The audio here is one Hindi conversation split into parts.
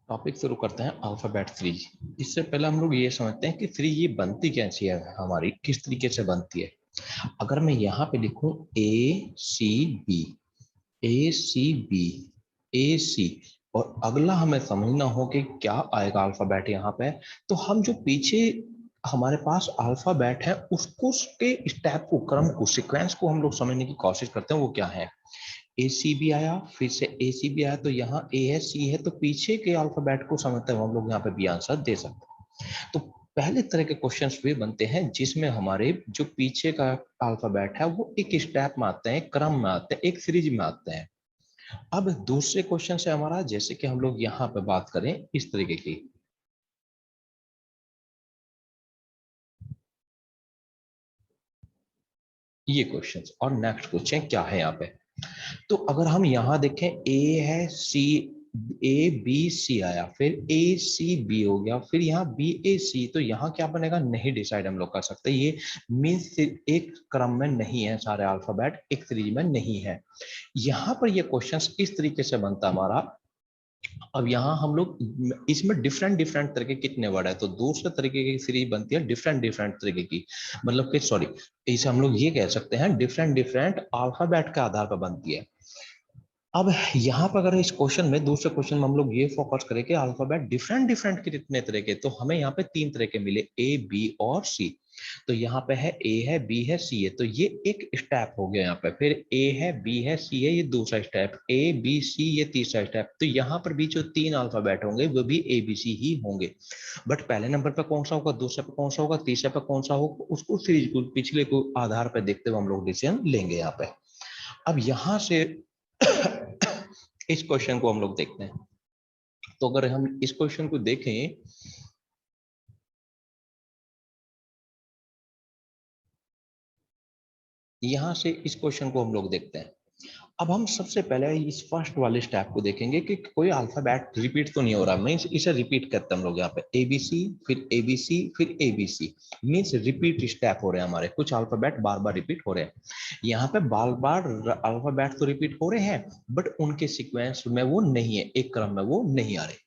टॉपिक शुरू करते हैं अल्फाबेट थ्री। इससे पहले हम लोग ये समझते हैं कि थ्री ये बनती कैसी है, हमारी किस तरीके से बनती है। अगर मैं यहाँ पे लिखूं ए C B, A C B, A सी, और अगला हमें समझना हो कि क्या आएगा अल्फाबेट यहाँ पे, तो हम जो पीछे हमारे पास अल्फाबेट है उसको, उसके स्टेप को, क्रम को, सीक्वेंस को हम लोग समझने की कोशिश करते हैं। वो क्या है, ए सी भी आया, फिर से ए सी भी आया, तो यहाँ ए है सी है, तो पीछे के अल्फाबेट को समझते हैं हम लोग यहाँ पे बी आंसर दे सकते हैं। तो पहले तरह के क्वेश्चंस वे बनते हैं जिसमें हमारे जो पीछे का अल्फाबेट है वो एक स्टेप में आते हैं, क्रम में आते हैं, एक सीरीज में आते हैं। अब दूसरे क्वेश्चन से हमारा, जैसे कि हम लोग यहाँ पे बात करें इस तरीके की, ये क्वेश्चंस, और नेक्स्ट क्वेश्चन क्या है यहाँ पे। तो अगर हम यहाँ देखें, ए है सी, ए बी सी आया, फिर ए सी बी हो गया, फिर यहाँ बी ए सी, तो यहाँ क्या बनेगा नहीं डिसाइड हम लोग कर सकते। ये मीन्स एक क्रम में नहीं है, सारे अल्फाबेट एक सीरीज में नहीं है। यहाँ पर ये क्वेश्चन इस तरीके से बनता हमारा। अब यहाँ हम लोग इसमें डिफरेंट डिफरेंट तरह के कितने वर्ड है, तो दूसरे तरीके की सीरीज बनती है डिफरेंट डिफरेंट तरीके की, मतलब कि सॉरी, इसे हम लोग ये कह सकते हैं डिफरेंट डिफरेंट अल्फाबेट के आधार पर बनती है। अब यहाँ पर अगर इस क्वेश्चन में, दूसरे क्वेश्चन में हम लोग ये फोकस करें कि अल्फाबेट डिफरेंट डिफरेंट कितने तरह के, तो हमें यहाँ पे तीन तरह के मिले, ए बी और सी। तो यहाँ पे है ए है बी है सी है, तो ये एक स्टेप हो गया यहाँ पे। फिर ए है बी है सी है, ये दूसरा स्टेप, ए बी सी ये तीसरा स्टेप। तो यहाँ पर भी जो तीन अल्फाबेट होंगे वो भी ए बी सी ही होंगे। बट पहले नंबर पर कौन सा होगा, दूसरे पे कौन सा होगा, तीसरे पे कौन सा होगा, उसको सीरीज को पिछले को आधार पर देखते हुए हम लोग डिसीजन लेंगे यहाँ पे। अब यहाँ से इस क्वेश्चन को हम लोग देखते हैं। तो अगर हम इस क्वेश्चन को देखें, यहां से इस क्वेश्चन को हम लोग देखते हैं। अब हम सबसे पहले इस फर्स्ट वाले स्टेप को देखेंगे कि कोई अल्फाबेट रिपीट तो नहीं हो रहा। मीन्स इसे रिपीट करते हैं हम लोग यहाँ पे, ए बी सी, फिर ए बी सी, फिर A B C. Means repeat step हो रहे हैं हमारे, कुछ अल्फाबेट बार बार रिपीट हो रहे हैं। यहाँ पे बार बार अल्फाबेट तो रिपीट हो रहे हैं, बट उनके सीक्वेंस में वो नहीं है, एक क्रम में वो नहीं आ रहे।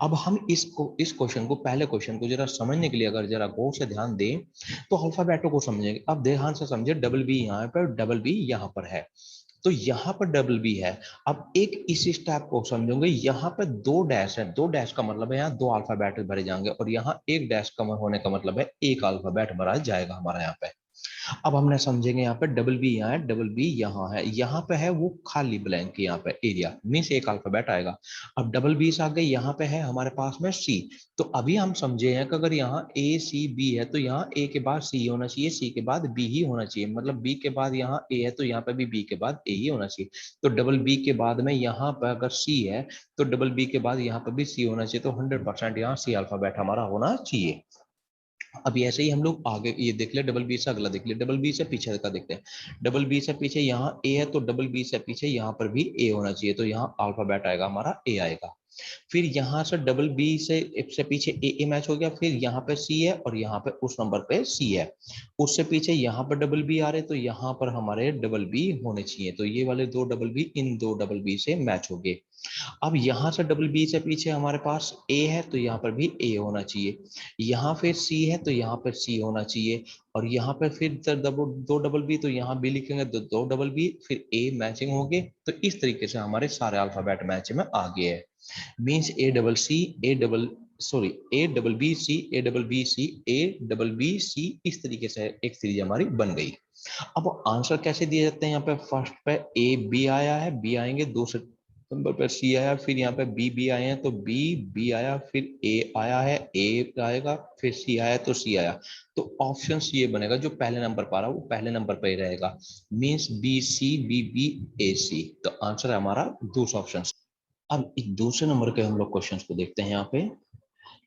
अब हम इस क्वेश्चन को, पहले क्वेश्चन को जरा समझने के लिए अगर जरा गौर से ध्यान दें, तो अल्फाबेटों को समझेंगे। अब ध्यान से समझे, डबल बी यहाँ पर, डबल बी यहाँ पर है, तो यहाँ पर डबल बी है। अब एक इसी स्टेप को समझोगे, यहाँ पे दो डैश है, दो डैश का मतलब है यहाँ दो अल्फाबेट भरे जाएंगे, और यहाँ एक डैश कम होने का मतलब है एक अल्फाबेट भरा जाएगा हमारा यहाँ पे। अब हमने समझेंगे यहाँ पे डबल बी यहाँ है, डबल बी यहाँ है, यहाँ पे है वो खाली ब्लैंक, यहाँ पे एरिया मीन्स एक अल्फाबेट आएगा। अब डबल बी से आगे यहाँ पे है हमारे पास में सी। तो अभी हम समझे हैं कि अगर यहाँ ए सी बी है तो यहाँ ए के बाद सी होना चाहिए, सी के बाद बी ही होना चाहिए, मतलब बी के बाद यहाँ ए है तो यहाँ पे भी बी के बाद ए ही होना चाहिए। तो डबल बी के बाद में यहाँ पर अगर सी है तो डबल बी के बाद यहाँ पर भी सी होना चाहिए, तो 100% यहाँ सी अल्फाबेट हमारा होना चाहिए। अभी ऐसे ही हम लोग आगे ये देख ले, डबल बी से अगला देख ले, डबल बी से पीछे का देखते हैं। डबल बी से पीछे यहाँ ए है, तो डबल बी से पीछे यहाँ पर भी ए होना चाहिए, तो यहाँ अल्फाबेट आएगा हमारा ए आएगा। फिर यहाँ से डबल बी से पीछे ए मैच हो गया, फिर यहाँ पे सी है और यहाँ पे उस नंबर पे सी है। उससे पीछे यहाँ पर डबल बी आ रहे, तो यहाँ पर हमारे डबल बी होने चाहिए, तो ये वाले दो डबल बी इन दो डबल बी से मैच हो गए। अब यहाँ से डबल बी से पीछे हमारे पास ए है, तो यहाँ पर भी ए होना चाहिए। यहाँ फिर सी है तो यहाँ पर सी होना चाहिए, और यहाँ पर फिर दो डबल बी, तो यहाँ भी लिखेंगे दो डबल बी, फिर ए मैचिंग हो गए। तो इस तरीके से हमारे सारे अल्फाबेट मैच में आ गए हैं। Means A double C, A double, sorry, A double B C, A double B C, A double B C, इस तरीके से एक सीरीज हमारी बन गई। अब आंसर कैसे दिए जाते हैं, यहाँ पे फर्स्ट पे ए बी आया है, बी आएंगे, दूसरे नंबर पे सी आया, फिर यहाँ पे बी बी आए हैं तो बी बी आया, फिर ए आया है, ए आएगा, फिर सी आया तो सी आया। तो ऑप्शन ये बनेगा, जो पहले नंबर पर आ रहा है वो पहले नंबर पर ही रहेगा, means B C B B A C. तो आंसर है हमारा दूसरा ऑप्शन। अब एक दूसरे नंबर के हम लोग क्वेश्चन को देखते हैं। यहाँ पे,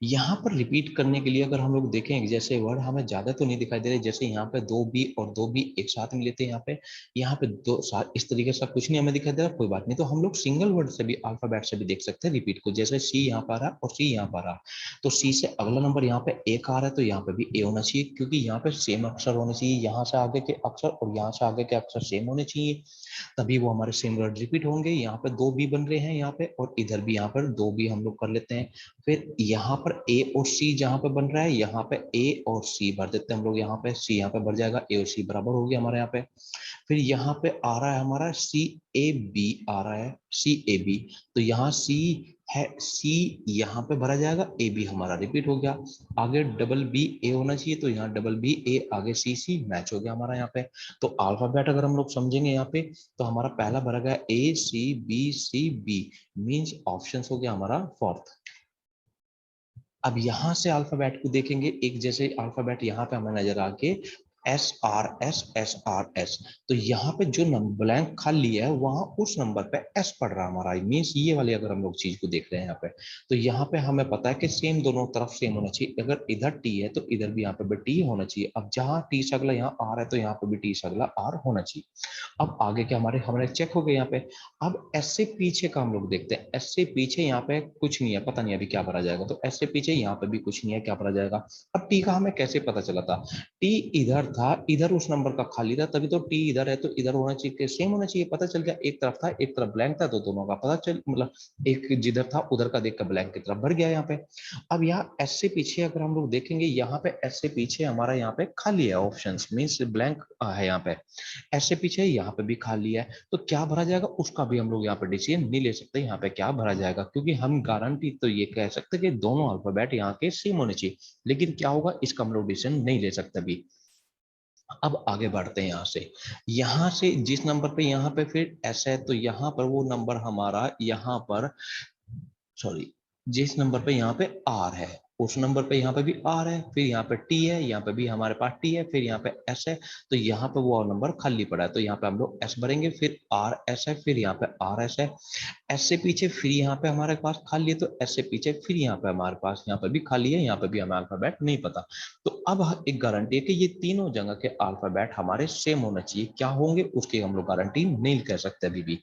यहाँ पर रिपीट करने के लिए अगर हम लोग देखें, जैसे वर्ड हमें ज्यादा तो नहीं दिखाई दे रहे, जैसे यहाँ पे दो बी और दो बी एक साथ में लेते हैं, यहाँ पे दो साथ, इस तरीके से कुछ नहीं हमें दिखाई दे रहा, कोई बात नहीं। तो हम लोग सिंगल वर्ड से भी, अल्फाबेट से भी देख सकते हैं रिपीट को, जैसे सी यहाँ पर रहा और सी यहाँ पर रहा, तो सी से अगला नंबर यहाँ पे एक आ रहा है, तो यहाँ पे भी ए होना चाहिए, क्योंकि यहाँ पे सेम अक्षर होने चाहिए, यहाँ से आगे के अक्षर और यहाँ से आगे के अक्षर सेम होने चाहिए। तभी वो हमारे सेम वर्ड रिपीट होंगे। यहाँ पे 2 बी बन रहे हैं यहाँ पे, और इधर भी यहाँ पर 2 बी हम लोग कर लेते हैं। फिर यहाँ पर ए और सी जहाँ पे बन रहा है, यहाँ पे ए और सी भर देते हैं हम लोग। यहाँ पे सी यहाँ पे भर जाएगा, ए और सी बराबर हो गया हमारे यहाँ पे। फिर यहाँ पे आ रहा है हमारा सी ए बी आ रहा है, सी ए बी। तो यहाँ सी है, सी यहाँ पे भरा जाएगा, ए बी हमारा रिपीट हो गया। आगे डबल बी ए होना चाहिए, तो यहाँ डबल बी ए, आगे सी सी मैच हो गया हमारा यहाँ पे। तो अल्फाबेट अगर हम लोग समझेंगे यहाँ पे, तो हमारा पहला भरा गया ए सी बी, मीन्स ऑप्शन हो गया हमारा फोर्थ। अब यहां से अल्फाबेट को देखेंगे, एक जैसे अल्फाबेट यहाँ पे हमें नजर आके एस आर एस। तो यहाँ पे जो नंबर ब्लैंक खाली है, वहां उस नंबर पे एस पड़ रहा है हमारा, मीन्स ये वाली अगर हम लोग चीज को देख रहे हैं यहाँ पे, तो यहाँ पे हमें पता है कि सेम दोनों तरफ सेम होना चाहिए। अगर इधर टी है तो इधर भी यहाँ पे भी टी होना चाहिए। अब जहां टी से अगला यहाँ आर है, तो यहाँ पे भी टी से अगला आर होना चाहिए। अब आगे क्या हमारे हमारे चेक हो गए यहाँ पे। अब एस से पीछे का हम लोग देखते हैं। एस से पीछे यहाँ पे कुछ नहीं है, पता नहीं अभी क्या भरा जाएगा। तो एस से पीछे यहाँ पे भी कुछ नहीं है, क्या भरा जाएगा। अब टी का हमें कैसे पता चला था, टी इधर था, इधर उस नंबर का खाली था, तभी तो टी इधर है, तो इधर होना चाहिए, सेम होना चाहिए। पता चल गया, एक तरफ था एक तरफ ब्लैंक था, तो दोनों का पता चल, मतलब एक जिधर था उधर का देख कर ब्लैंक की तरफ भर गया यहाँ पे। अब यहाँ एस से पीछे अगर हम लोग देखेंगे, यहाँ पे एस से पीछे हमारा यहाँ पे खाली है, ऑप्शन मीन्स ब्लैंक है यहाँ पे। ऐसे पीछे यहाँ पे भी खाली है, तो क्या भरा जाएगा उसका भी हम लोग यहाँ पे डिसीजन नहीं ले सकते, यहाँ पे क्या भरा जाएगा, क्योंकि हम गारंटी तो ये कह सकते कि दोनों अल्फाबेट यहाँ के सेम होने चाहिए। लेकिन क्या होगा, इसका हम लोग डिसीजन नहीं ले सकते अभी। अब आगे बढ़ते हैं यहाँ से जिस नंबर पे यहाँ पे फिर एस है, तो यहाँ पर वो नंबर हमारा यहाँ पर, सॉरी, जिस नंबर पे यहाँ पे आर है, उस नंबर पे यहाँ पे भी आर है, फिर यहाँ पे टी है, यहाँ पे भी हमारे पास टी है, फिर यहाँ पे एस है, तो यहाँ पे वो नंबर खाली पड़ा है, तो यहाँ पे हम लोग एस भरेंगे, फिर आर एस है, फिर यहाँ पे आर एस है। एस से पीछे फिर यहाँ पे हमारे पास खाली है, तो एस से पीछे फिर यहाँ पे हमारे पास यहाँ पे भी खाली है, यहाँ पे भी हमें अल्फाबेट नहीं पता। तो अब एक गारंटी है कि ये तीनों जगह के अल्फाबेट हमारे सेम होना चाहिए। क्या होंगे उसकी हम लोग गारंटी नहीं कह सकते अभी भी।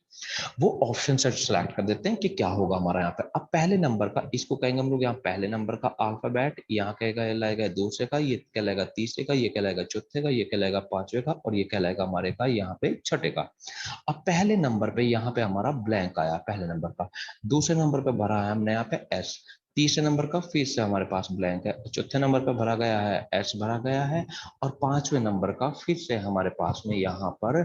वो ऑप्शन से सिलेक्ट कर देते हैं कि क्या होगा हमारा यहाँ पे। अब पहले नंबर का, इसको कहेंगे हम लोग यहाँ पहले नंबर का अल्फाबेट, यहाँ कहलाएगा दूसरे का, ये कहलाएगा तीसरे का, ये कहलाएगा चौथे का, ये कहलाएगा पांचवे का, और ये कहलाएगा हमारे का यहाँ पे छठे का। अब पहले नंबर पे यहाँ पे हमारा ब्लैंक आया पहले नंबर का, दूसरे नंबर पे भरा है हमने यहाँ पे एस, तीसरे नंबर का फिर से हमारे पास ब्लैंक है, चौथे नंबर पे भरा गया है एस भरा गया है, और पांचवें नंबर का फिर से हमारे पास में यहाँ पर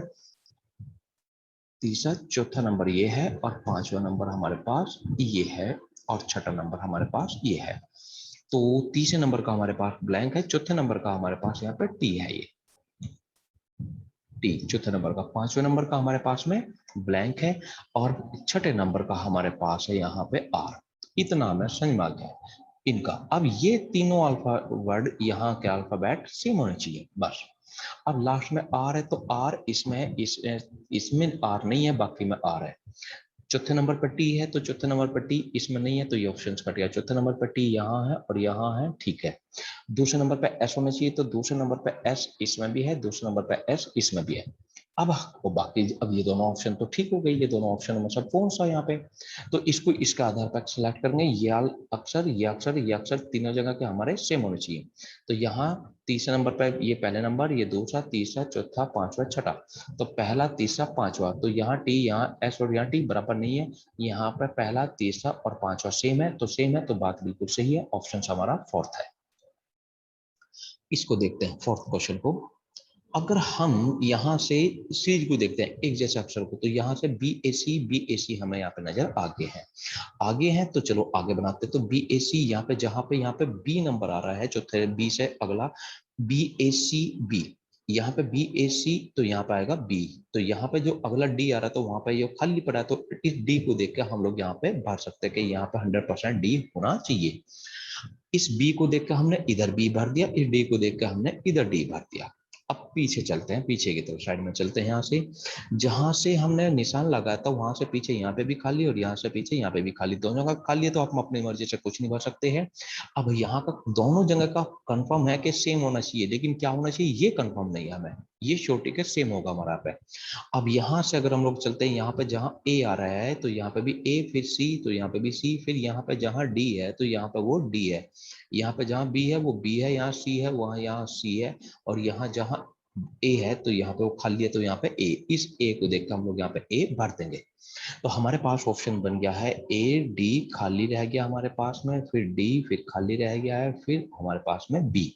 तीसरा चौथा नंबर ये है, और पांचवा नंबर हमारे पास ये है, और छठा नंबर हमारे पास ये है। तो तीसरे नंबर का हमारे पास ब्लैंक है, चौथे नंबर का हमारे पास यहाँ पे टी है, ये टी चौथे नंबर का, पांचवें नंबर का हमारे पास में ब्लैंक है, और छठे नंबर का हमारे पास है यहाँ पे आर। इतना हमें समझ में आ गया इनका। अब ये तीनों अल्फा वर्ड यहाँ के अल्फाबेट सेम होने चाहिए बस। अब लास्ट में आर है, तो आर इसमें आर नहीं है, बाकी में आर है। चौथे नंबर पर टी है, तो चौथे नंबर पर टी इसमें नहीं है, तो ये ऑप्शन कट गया। चौथे नंबर पर टी यहाँ है और यहाँ है, ठीक है। दूसरे नंबर पे एस होना चाहिए, तो दूसरे नंबर पे एस इसमें भी है, दूसरे नंबर पे एस इसमें भी है। अब वो बाकी, अब ये दोनों ऑप्शन तो ठीक हो गई, ये दोनों ऑप्शन में सब कौन सा यहाँ पे, तो इसको इसका आधार पर सिलेक्ट करेंगे। ये अक्षर ये अक्षर ये अक्षर तीनों जगह के हमारे सेम होने चाहिए। तो यहाँ तीसरे नंबर पे ये पहले नंबर, ये दूसरा तीसरा चौथा पांचवा छठा, तो पहला तीसरा पांचवा, तो यहाँ टी यहाँ एस और यहाँ टी बराबर नहीं है, यहाँ पे पहला तीसरा और पांचवा सेम है, तो सेम है, तो बात बिल्कुल सही है, ऑप्शन हमारा फोर्थ है। इसको देखते हैं फोर्थ क्वेश्चन को। अगर हम यहाँ से सीरीज को देखते हैं एक जैसे अक्षर को, तो यहाँ से बी ए सी हमें यहाँ पे नजर आगे है, तो चलो आगे बनाते हैं। तो बी ए सी यहाँ पे बी नंबर आ रहा है, चौथे बी से अगला बी ए सी बी, यहाँ पे बी ए सी, तो यहाँ पे आएगा बी, तो यहाँ पे जो अगला डी आ रहा है, तो वहां पे ये खाली पड़ा है, तो इस डी को देख के हम लोग यहाँ पे भर सकते हैं कि यहाँ पे 100% डी होना चाहिए। इस बी को देखकर हमने इधर बी भर दिया, इस डी को देखकर हमने इधर डी भर दिया। अब पीछे चलते हैं, पीछे की तरफ साइड में चलते हैं। यहाँ से जहां से हमने निशान लगाया था, वहां से पीछे यहाँ पे भी खाली, और यहाँ से पीछे यहाँ पे भी खाली, दोनों जगह खाली है, तो आप अपनी मर्जी से कुछ नहीं भर सकते हैं। अब यहाँ का दोनों जगह का कंफर्म है कि सेम होना चाहिए, लेकिन क्या होना चाहिए ये कंफर्म नहीं है हमें, ये श्योरिटी के सेम होगा हमारा पे। अब यहाँ से अगर हम लोग चलते हैं, यहाँ पे जहाँ ए आ रहा है, तो यहाँ पे भी ए, फिर सी, तो यहाँ पे भी सी, फिर यहाँ पे जहाँ डी है, तो यहाँ पे वो डी है, यहाँ पे जहाँ बी है वो बी है, यहाँ सी है, वहां यहाँ सी है, और यहाँ जहाँ ए है तो यहाँ पे वो खाली है, तो यहाँ पे ए, इस ए को देखकर हम लोग यहाँ पे ए भर देंगे। तो हमारे पास ऑप्शन बन गया है ए, डी खाली रह गया हमारे पास में, फिर डी, फिर खाली रह गया है, फिर हमारे पास में बी।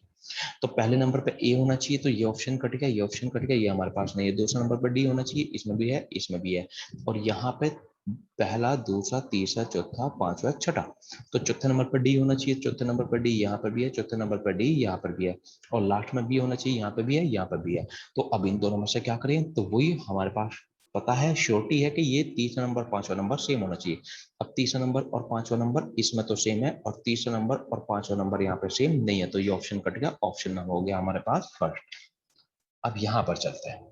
तो पहले नंबर पे ए होना चाहिए, तो ये ऑप्शन कट गया, ये ऑप्शन कट गया, ये हमारे पास नहीं है। दूसरे नंबर पर डी होना चाहिए, इसमें भी है, इसमें भी है। और यहाँ पे पहला, दूसरा, तीसरा, चौथा, पांचवा, छठा, तो चौथे नंबर पर डी होना चाहिए, चौथे नंबर पर डी यहाँ पर भी है, चौथे नंबर पर डी यहाँ पर भी है, और लास्ट में बी होना चाहिए, यहाँ पे भी है, यहाँ पर भी है। तो अब इन दोनों में से क्या करें, तो वही हमारे पास पता है, श्योरिटी है कि ये तीसरा नंबर पांचवा नंबर सेम होना चाहिए। अब तीसरा नंबर और पांचवा नंबर इसमें तो सेम है, और तीसरा नंबर और पांचवा नंबर यहाँ पे सेम नहीं है, तो ये ऑप्शन कट गया, ऑप्शन नंबर हो गया हमारे पास फर्स्ट। अब यहाँ पर चलते हैं।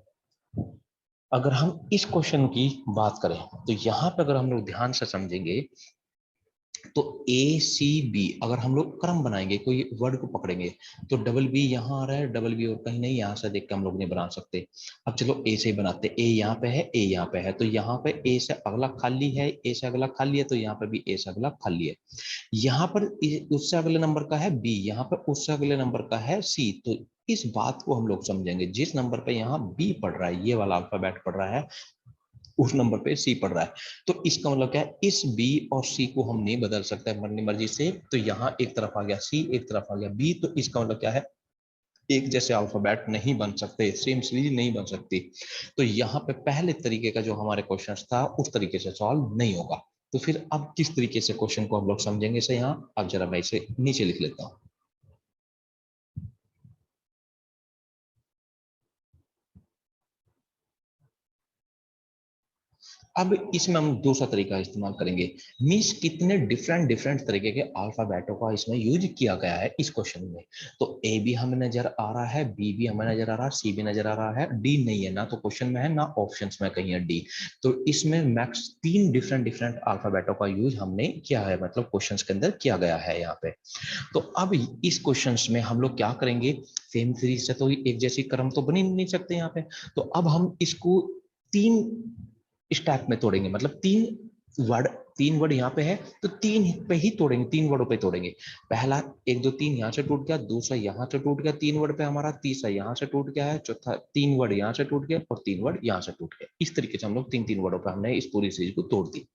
अगर हम इस क्वेश्चन की बात करें, तो यहाँ पे अगर हम लोग ध्यान से समझेंगे, तो ए सी बी अगर हम लोग क्रम बनाएंगे, कोई वर्ड को पकड़ेंगे, तो डबल बी यहाँ आ रहा है, डबल बी और कहीं नहीं, यहाँ से देख के हम लोग नहीं बना सकते। अब चलो ए से ही बनाते, ए यहाँ पे है, ए यहाँ पे है, तो यहाँ पे ए से अगला खाली है, ए से अगला खाली है, तो यहाँ पे भी ए से अगला खाली है। यहाँ पर उससे अगले नंबर का है बी, यहाँ पर उससे अगले नंबर का है सी। तो इस बात को हम लोग समझेंगे, जिस नंबर पे यहाँ बी पढ़ रहा है, ये वाला अल्फाबेट पढ़ रहा है, उस नंबर पे सी पढ़ रहा है। तो इसका मतलब क्या है, इस बी और सी को हम नहीं बदल सकते अपनी मर्जी से। तो यहाँ एक तरफ आ गया सी, एक तरफ आ गया बी, तो इसका मतलब क्या है, एक जैसे अल्फाबेट नहीं बन सकते, सेम सीरीज नहीं बन सकती। तो यहाँ पे पहले तरीके का जो हमारे क्वेश्चन था, उस तरीके से सॉल्व नहीं होगा। तो फिर अब किस तरीके से क्वेश्चन को हम लोग समझेंगे, इसे यहाँ अब जरा मैं इसे नीचे लिख लेता हूँ। अब इसमें हम दूसरा तरीका इस्तेमाल करेंगे, मीन्स कितने डिफरेंट डिफरेंट तरीके के अल्फाबेटों का इसमें यूज किया गया है इस क्वेश्चन में। तो ए भी हमें नजर आ रहा है, बी भी हमें नजर आ रहा है, सी भी नजर आ रहा है, डी नहीं है, ना तो क्वेश्चन में है ना ऑप्शंस में कहीं है डी। तो इसमें मैक्स 3 डिफरेंट डिफरेंट अल्फाबेटों का यूज हमने किया है, मतलब क्वेश्चंस के अंदर किया गया है यहाँ पे। तो अब इस क्वेश्चंस में हम लोग क्या करेंगे, सेम सीरीज से तो एक जैसी क्रम तो बन ही नहीं सकते यहाँ पे। तो अब हम इसको 3 स्टेप में तोड़ेंगे, मतलब वर्ड 3 वर्ड यहाँ पे है, तो 3 पे ही तोड़ेंगे, 3 वर्डों पे तोड़ेंगे। पहला 1 2 3 यहाँ से टूट गया, दूसरा यहाँ से टूट गया 3 वर्ड पे हमारा, तीसरा यहाँ से टूट गया है, चौथा 3 वर्ड यहाँ से टूट गया, और 3 वर्ड यहाँ से टूट गया। इस तरीके से हम लोग 3 3 वर्डों पे हमने इस पूरी सीरीज को तोड़ दी।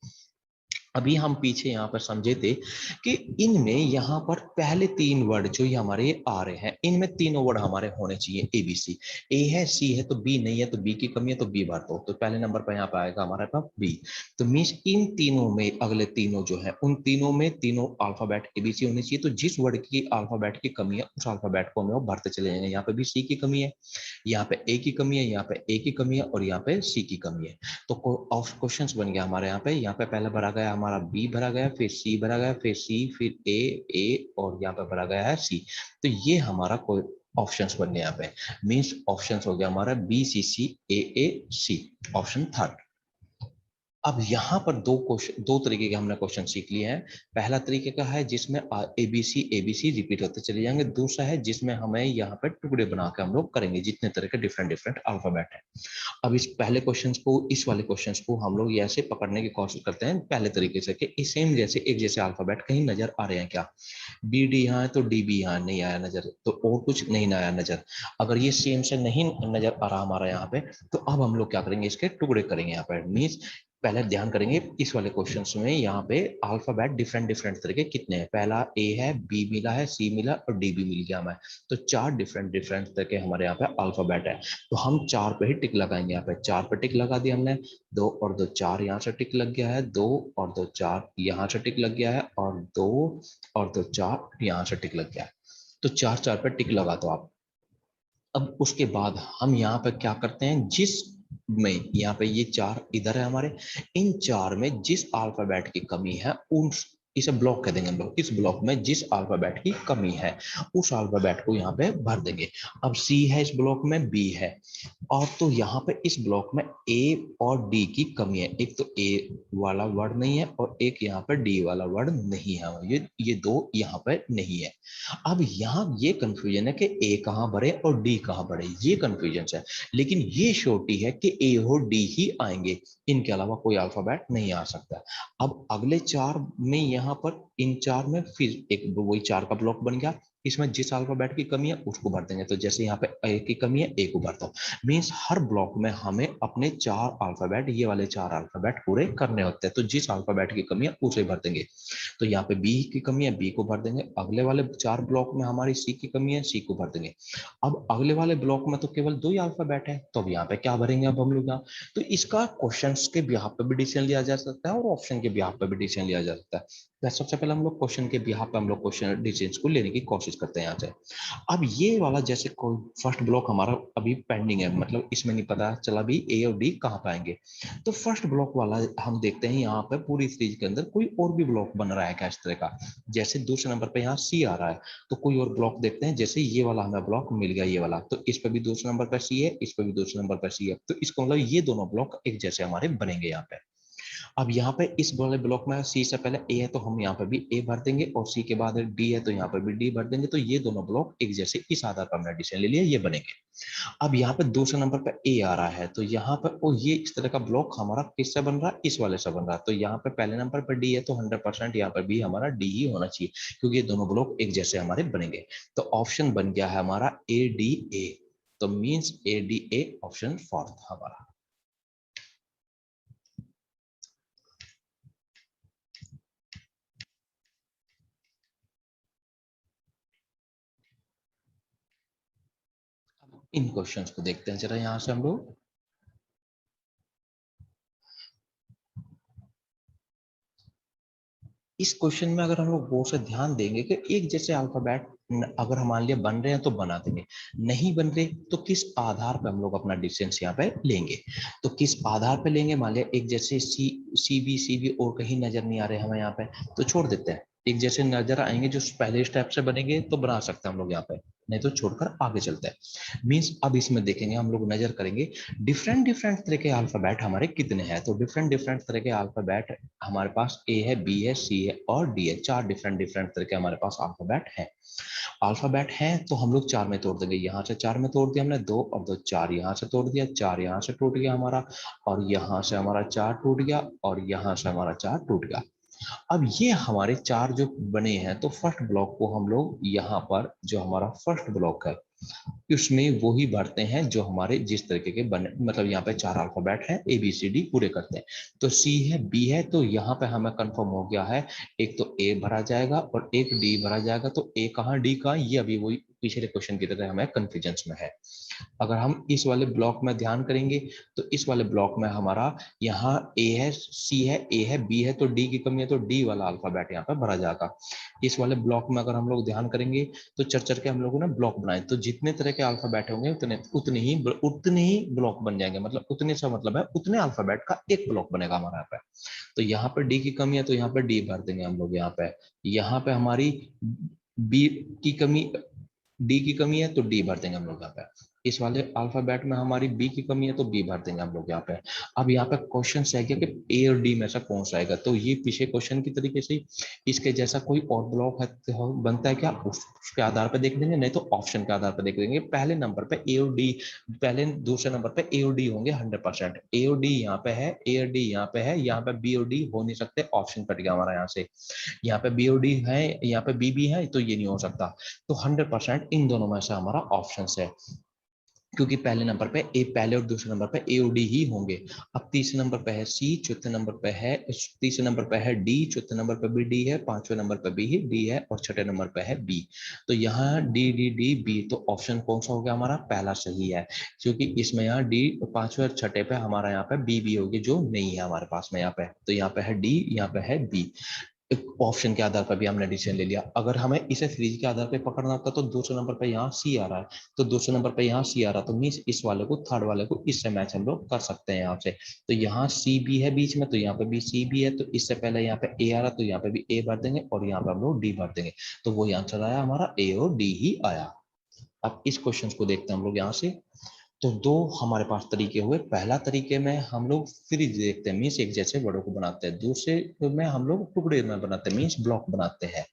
अभी हम पीछे यहाँ पर समझे थे कि इनमें यहाँ पर पहले 3 वर्ड जो ये हमारे आ रहे हैं, इनमें तीनों वर्ड हमारे होने चाहिए ए बी सी। ए है, सी है तो बी नहीं है, तो बी की कमी है तो बी भर दो, तो पहले नंबर पर यहाँ पे आएगा हमारे पास बी। तो मीन्स इन तीनों में अगले तीनों जो है, उन तीनों में तीनों अल्फाबेट ए बी सी होनी चाहिए। तो जिस वर्ड की अल्फाबेट की कमी है, उस अल्फाबेट को हमें भरते चले जाएंगे। यहाँ पे भी सी की कमी है, यहाँ पे ए की कमी है, यहाँ पे ए की कमी है, और यहाँ पे सी की कमी है। तो क्वेश्चंस बन गया हमारे यहाँ पे पहले भरा गया हमारा बी भरा गया, फिर सी भरा गया, फिर सी, फिर ए और यहाँ पे भरा गया है सी। तो ये हमारा कोई ऑप्शंस बन गया यहाँ पे, मीन्स ऑप्शंस हो गया हमारा बी सी सी ए सी, ऑप्शन थर्ड। अब यहाँ पर दो तरीके के हमने क्वेश्चन सीख लिए हैं। पहला तरीके का है जिसमें एबीसी रिपीट होते चले जाएंगे, दूसरा है जिसमें हमें यहाँ पे टुकड़े बना के हम लोग करेंगे, जितने तरह के डिफरेंट डिफरेंट अल्फाबेट है। अब इस पहले क्वेश्चंस को, इस वाले क्वेश्चंस को हम लोग ऐसे पकड़ने की कोशिश करते हैं पहले तरीके से कि सेम जैसे एक जैसे अल्फाबेट कहीं नजर आ रहे हैं क्या, बी डी यहाँ है तो डी बी यहाँ नहीं आया नजर, तो और कुछ नहीं आया नजर। अगर ये सेम से नहीं नजर आ रहा हमारा यहाँ पे, तो अब हम लोग क्या करेंगे, इसके टुकड़े करेंगे यहाँ पे। मीन्स पहले ध्यान करेंगे इस वाले क्वेश्चंस में, यहाँ पे अल्फाबेट डिफरेंट डिफरेंट तरह के कितने हैं, पहला ए है, बी मिला है, सी मिला और डी भी मिल गया हमें। तो 4 डिफरेंट डिफरेंट तरह के हमारे यहाँ पे अल्फाबेट है। तो हम 4 पे ही टिक लगाएंगे, यहाँ पे 4 पे टिक लगा दिया हमने, 2 और 2 4 यहाँ से टिक लग गया है, 2 और 2 4 यहाँ से टिक लग गया है, और 2 और 2 4 यहाँ से टिक लग गया है। तो 4 4 पे टिक लगा दो आप। अब उसके बाद हम यहाँ पे क्या करते हैं, जिस में यहाँ पे ये 4 इधर है हमारे, इन 4 में जिस अल्फाबेट की कमी है, उन इसे ब्लॉक कर देंगे हम लोग। इस ब्लॉक में जिस अल्फाबेट की कमी है, उस अल्फाबेट को यहाँ पे भर देंगे। अब सी है इस ब्लॉक में, बी है, और तो यहाँ पे इस ब्लॉक में ए और डी की कमी है। एक तो ए वाला वर्ड नहीं है, और एक यहाँ पे डी वाला वर्ड नहीं है, ये दो यहाँ पे नहीं है। अब यहाँ ये कंफ्यूजन है कि ए कहाँ भरे और डी कहाँ भरे, ये कंफ्यूजन है। लेकिन ये श्योरिटी है कि ए और डी ही आएंगे, इनके अलावा कोई अल्फाबेट नहीं आ सकता। अब अगले 4 में यहाँ पर इन 4 में फिर एक वही 4 का ब्लॉक बन गया, इसमें जिस अल्फाबेट की कमी है उसको भर देंगे। तो जैसे यहाँ पे ए की कमी है, ए को भरता हूँ। मीन्स हर ब्लॉक में हमें अपने 4 अल्फाबेट, ये वाले 4 अल्फाबेट पूरे करने होते हैं। तो जिस अल्फाबेट की कमी है उसे भर देंगे। तो यहाँ पे बी की कमी है, बी को भर देंगे। अगले वाले 4 ब्लॉक में हमारी सी की कमी है, सी को भर देंगे। अब अगले वाले ब्लॉक में तो केवल 2 ही अल्फाबेट है, तो अब यहाँ पे क्या भरेंगे अब हम लोग यहाँ। तो इसका क्वेश्चंस के बिहाफ पे भी डिसीजन लिया जा सकता है और ऑप्शन के बिहाफ पे भी डिसीजन लिया जा सकता है। तो सबसे पहले हम लोग क्वेश्चन के बिहाफ पे हम लोग क्वेश्चन डिसीजन को लेने की कोशिश करते हैं यहाँ से। अब ये वाला जैसे कोई फर्स्ट ब्लॉक हमारा अभी पेंडिंग है, मतलब इसमें नहीं पता चला भी ए और डी कहाँ पाएंगे। तो फर्स्ट ब्लॉक वाला हम देखते हैं यहाँ पे पूरी सीरीज के अंदर कोई और भी ब्लॉक बन रहा है क्या इस तरह का। जैसे दूसरे नंबर पे यहाँ सी आ रहा है, तो कोई और ब्लॉक देखते हैं। जैसे ये वाला हमें ब्लॉक मिल गया, ये वाला, तो इस पे भी दूसरे नंबर पे सी है, इस पे भी दूसरे नंबर पे सी है। तो इसको मतलब ये दोनों ब्लॉक एक जैसे हमारे बनेंगे यहाँ पे। अब यहाँ पे इस वाले ब्लॉक में सी से पहले ए है, तो हम यहाँ पे भी ए भर देंगे, और सी के बाद डी है तो यहाँ पे भी डी भर देंगे। तो ये दोनों ब्लॉक एक जैसे इस आधार पर हमने डिसीजन ले लिया, ये बनेंगे। अब यहाँ पे दूसरे नंबर पे ए आ रहा है, तो यहाँ पर ओ ये इस तरह का ब्लॉक हमारा किससे बन रहा है, इस वाले से बन रहा है। तो यहाँ पे पहले नंबर पर डी है, तो 100% यहाँ पर भी हमारा डी ही होना चाहिए, क्योंकि ये दोनों ब्लॉक एक जैसे हमारे बनेंगे। तो ऑप्शन बन गया है हमारा ए डी ए। तो means A D A option fourth हमारा। इन क्वेश्चंस को देखते हैं जरा यहाँ से हम लोग। इस क्वेश्चन में अगर हम लोग गौर से ध्यान देंगे कि एक जैसे अल्फाबेट अगर हम मान लिया बन रहे हैं तो बना देंगे, नहीं बन रहे तो किस आधार पे हम लोग अपना डिस्टेंस यहाँ पे लेंगे। तो किस आधार पे लेंगे, मान लिया एक जैसे सी बी और कहीं नजर नहीं आ रहे हमें यहाँ पे, तो छोड़ देते हैं। एक जैसे नजर आएंगे जो पहले स्टेप से बनेंगे तो बना सकते हैं हम लोग यहाँ पे, नहीं तो छोड़कर आगे चलते हैं। मीन्स अब इसमें देखेंगे हम लोग, नजर करेंगे डिफरेंट डिफरेंट तरह के अल्फाबेट हमारे कितने हैं। तो डिफरेंट डिफरेंट तरह के अल्फाबेट हमारे पास ए है, बी है, सी है और डी है। 4 डिफरेंट डिफरेंट तरह के हमारे पास अल्फाबेट है। अल्फाबेट है तो हम लोग 4 में तोड़ देंगे। यहाँ से 4 में तोड़ दिया हमने, 2 और 2 4, यहाँ से तोड़ दिया, 4 यहाँ से टूट गया हमारा, और यहाँ से हमारा 4 टूट गया, और यहाँ से हमारा 4 टूट गया। अब ये हमारे 4 जो बने हैं, तो फर्स्ट ब्लॉक को हम लोग यहाँ पर जो हमारा फर्स्ट ब्लॉक है उसमें वो ही भरते हैं जो हमारे जिस तरीके के बने, मतलब यहाँ पे 4 अल्फाबेट है, ए बी सी डी पूरे करते हैं। तो सी है, बी है, तो यहाँ पे हमें कंफर्म हो गया है, एक तो ए भरा जाएगा और एक डी भरा जाएगा। तो ए कहाँ डी कहाँ, ये अभी वही पिछले क्वेश्चन की तरह हमें कंफ्यूजन में है। अगर हम इस वाले ब्लॉक में ध्यान करेंगे, तो इस वाले ब्लॉक में हमारा यहाँ ए है, सी है, ए है, बी है, तो डी की कमी है, तो डी वाला अल्फाबेट यहाँ पे भरा जाएगा। इस वाले ब्लॉक में अगर हम लोग ध्यान करेंगे, तो चर के हम लोगों ने ब्लॉक बनाए, तो जितने तरह के अल्फाबेट होंगे उतने ही ब्लॉक बन जाएंगे। मतलब उतने सा मतलब है उतने अल्फाबेट का एक ब्लॉक बनेगा हमारा यहाँ पे। तो यहाँ पर डी की कमी है, तो यहाँ पर डी भर देंगे हम लोग यहाँ पे। यहाँ पे हमारी बी की कमी, डी की कमी है तो डी भर देंगे हम लोग यहाँ पे। इस वाले अल्फाबेट में हमारी बी की कमी है तो बी भर देंगे हम लोग यहाँ पे। अब यहाँ पे क्वेश्चन है कि ए और डी में से कौन सा आएगा, तो ये पीछे क्वेश्चन की तरीके से इसके जैसा कोई और ब्लॉक है तो बनता है क्या, उसके आधार पर देख लेंगे, नहीं तो ऑप्शन के आधार पर देख लेंगे। पहले नंबर पे ए और डी, पहले दूसरे नंबर पे ए और डी होंगे 100%। ए और डी यहाँ पे है, ए और डी यहाँ पे है, यहाँ पे बी और डी हो नहीं सकते, ऑप्शन कट गया हमारा यहाँ से। यहाँ पे बी और डी है, यहाँ पे बी भी है, तो ये नहीं हो सकता। तो 100% इन दोनों में से हमारा ऑप्शन है, क्योंकि पहले नंबर पे ए, पहले और दूसरे नंबर पे ए और डी ही होंगे। अब तीसरे नंबर पे है सी, चौथे नंबर पे है, तीसरे नंबर पे है डी, चौथे नंबर पे भी डी है, पांचवें नंबर पे भी डी है, और छठे नंबर पे है बी। तो यहाँ डी डी डी बी, तो ऑप्शन कौन सा हो गया हमारा, पहला सही है, क्योंकि इसमें यहाँ डी पांचवें और छठे पे हमारा यहाँ पे बी भी होगी जो नहीं है हमारे पास में यहाँ पे। तो यहाँ पे है डी, यहाँ पे है बी। ऑप्शन के आधार पर भी हमने डिसीजन ले लिया। अगर हमें इसे सीरीज के आधार पर पकड़ना होता तो दूसरे नंबर पर यहाँ सी आ रहा है, तो दूसरे नंबर पर यहाँ सी आ रहा, तो मीन्स इस वाले को, थर्ड वाले को इससे मैच हम लोग कर सकते हैं यहाँ से। तो यहाँ सी बी है बीच में, तो यहाँ पे भी सी बी है, तो इससे पहले यहाँ पे ए आ रहा, तो यहाँ पे भी ए भर देंगे, और यहाँ पे हम लोग डी भर देंगे। तो वही आंसर आया हमारा, ए और डी ही आया। अब इस क्वेश्चन को देखते हैं हम लोग यहाँ से। तो दो हमारे पास तरीके हुए। पहला तरीके में हम लोग सीरीज देखते हैं, मीन्स एक जैसे वर्डों को बनाते हैं। दूसरे में हम लोग टुकड़े में बनाते हैं, मीन्स ब्लॉक बनाते हैं।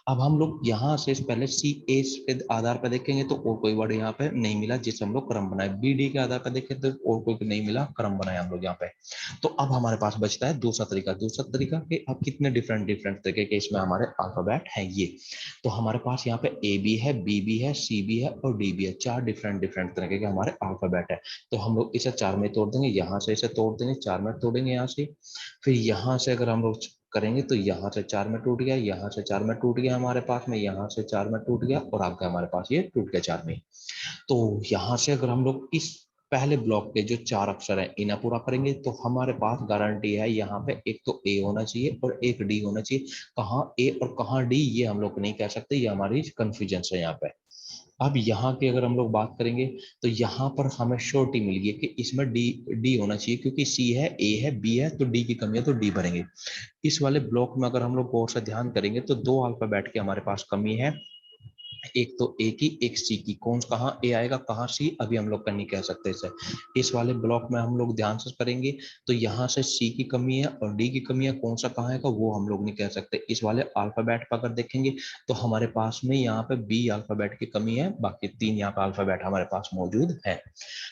अब हम लोग यहाँ से पहले सी ए के आधार पर देखेंगे तो और कोई वर्ड यहाँ पे नहीं मिला जिससे हम लोग क्रम बनाए, बी डी के आधार पर देखें तो और कोई नहीं मिला, क्रम बनाए हम लोग यहाँ पे। तो अब हमारे पास बचता है दूसरा तरीका। दूसरा तरीका कि अब कितने डिफरेंट डिफरेंट तरीके के इसमें हमारे अल्फाबेट है ये। तो हमारे पास यहाँ पे ए भी है, बी भी है, सी भी है और डी भी है, चार डिफरेंट डिफरेंट तरीके के हमारे अल्फाबेट है। तो हम लोग इसे चार में तोड़ देंगे, यहाँ से इसे तोड़ देंगे, चार में तोड़ेंगे यहाँ से, फिर यहाँ से अगर हम लोग करेंगे तो यहाँ से चार में टूट गया, यहाँ से चार में टूट गया हमारे पास में, यहाँ से चार में टूट गया और आपका हमारे पास ये टूट गया चार में। तो यहाँ से अगर हम लोग इस पहले ब्लॉक के जो चार अक्षर है इन्हें पूरा करेंगे तो हमारे पास गारंटी है यहाँ पे एक तो ए होना चाहिए और एक डी होना चाहिए। कहाँ ए और कहाँ डी ये हम लोग नहीं कह सकते, ये हमारी कंफ्यूजन है यहाँ पे। अब यहाँ की अगर हम लोग बात करेंगे तो यहाँ पर हमें श्योरिटी मिल गई कि इसमें डी डी होना चाहिए, क्योंकि सी है, ए है, बी है, तो डी की कमी है तो डी भरेंगे। इस वाले ब्लॉक में अगर हम लोग गौर से ध्यान करेंगे तो दो अल्फाबेट की हमारे पास कमी है, एक तो ए की एक सी की। कौन कहाँ ए आएगा कहाँ सी अभी हम लोग का नहीं कह सकते इसे। इस वाले ब्लॉक में हम लोग ध्यान से करेंगे तो यहाँ से सी की कमी है और डी की कमी है, कौन सा कहाँ आएगा वो हम लोग नहीं कह सकते। इस वाले अल्फाबेट पर अगर देखेंगे तो हमारे पास में यहाँ पे बी अल्फाबेट की कमी है, बाकी तीन यहाँ का अल्फाबेट हमारे पास मौजूद है।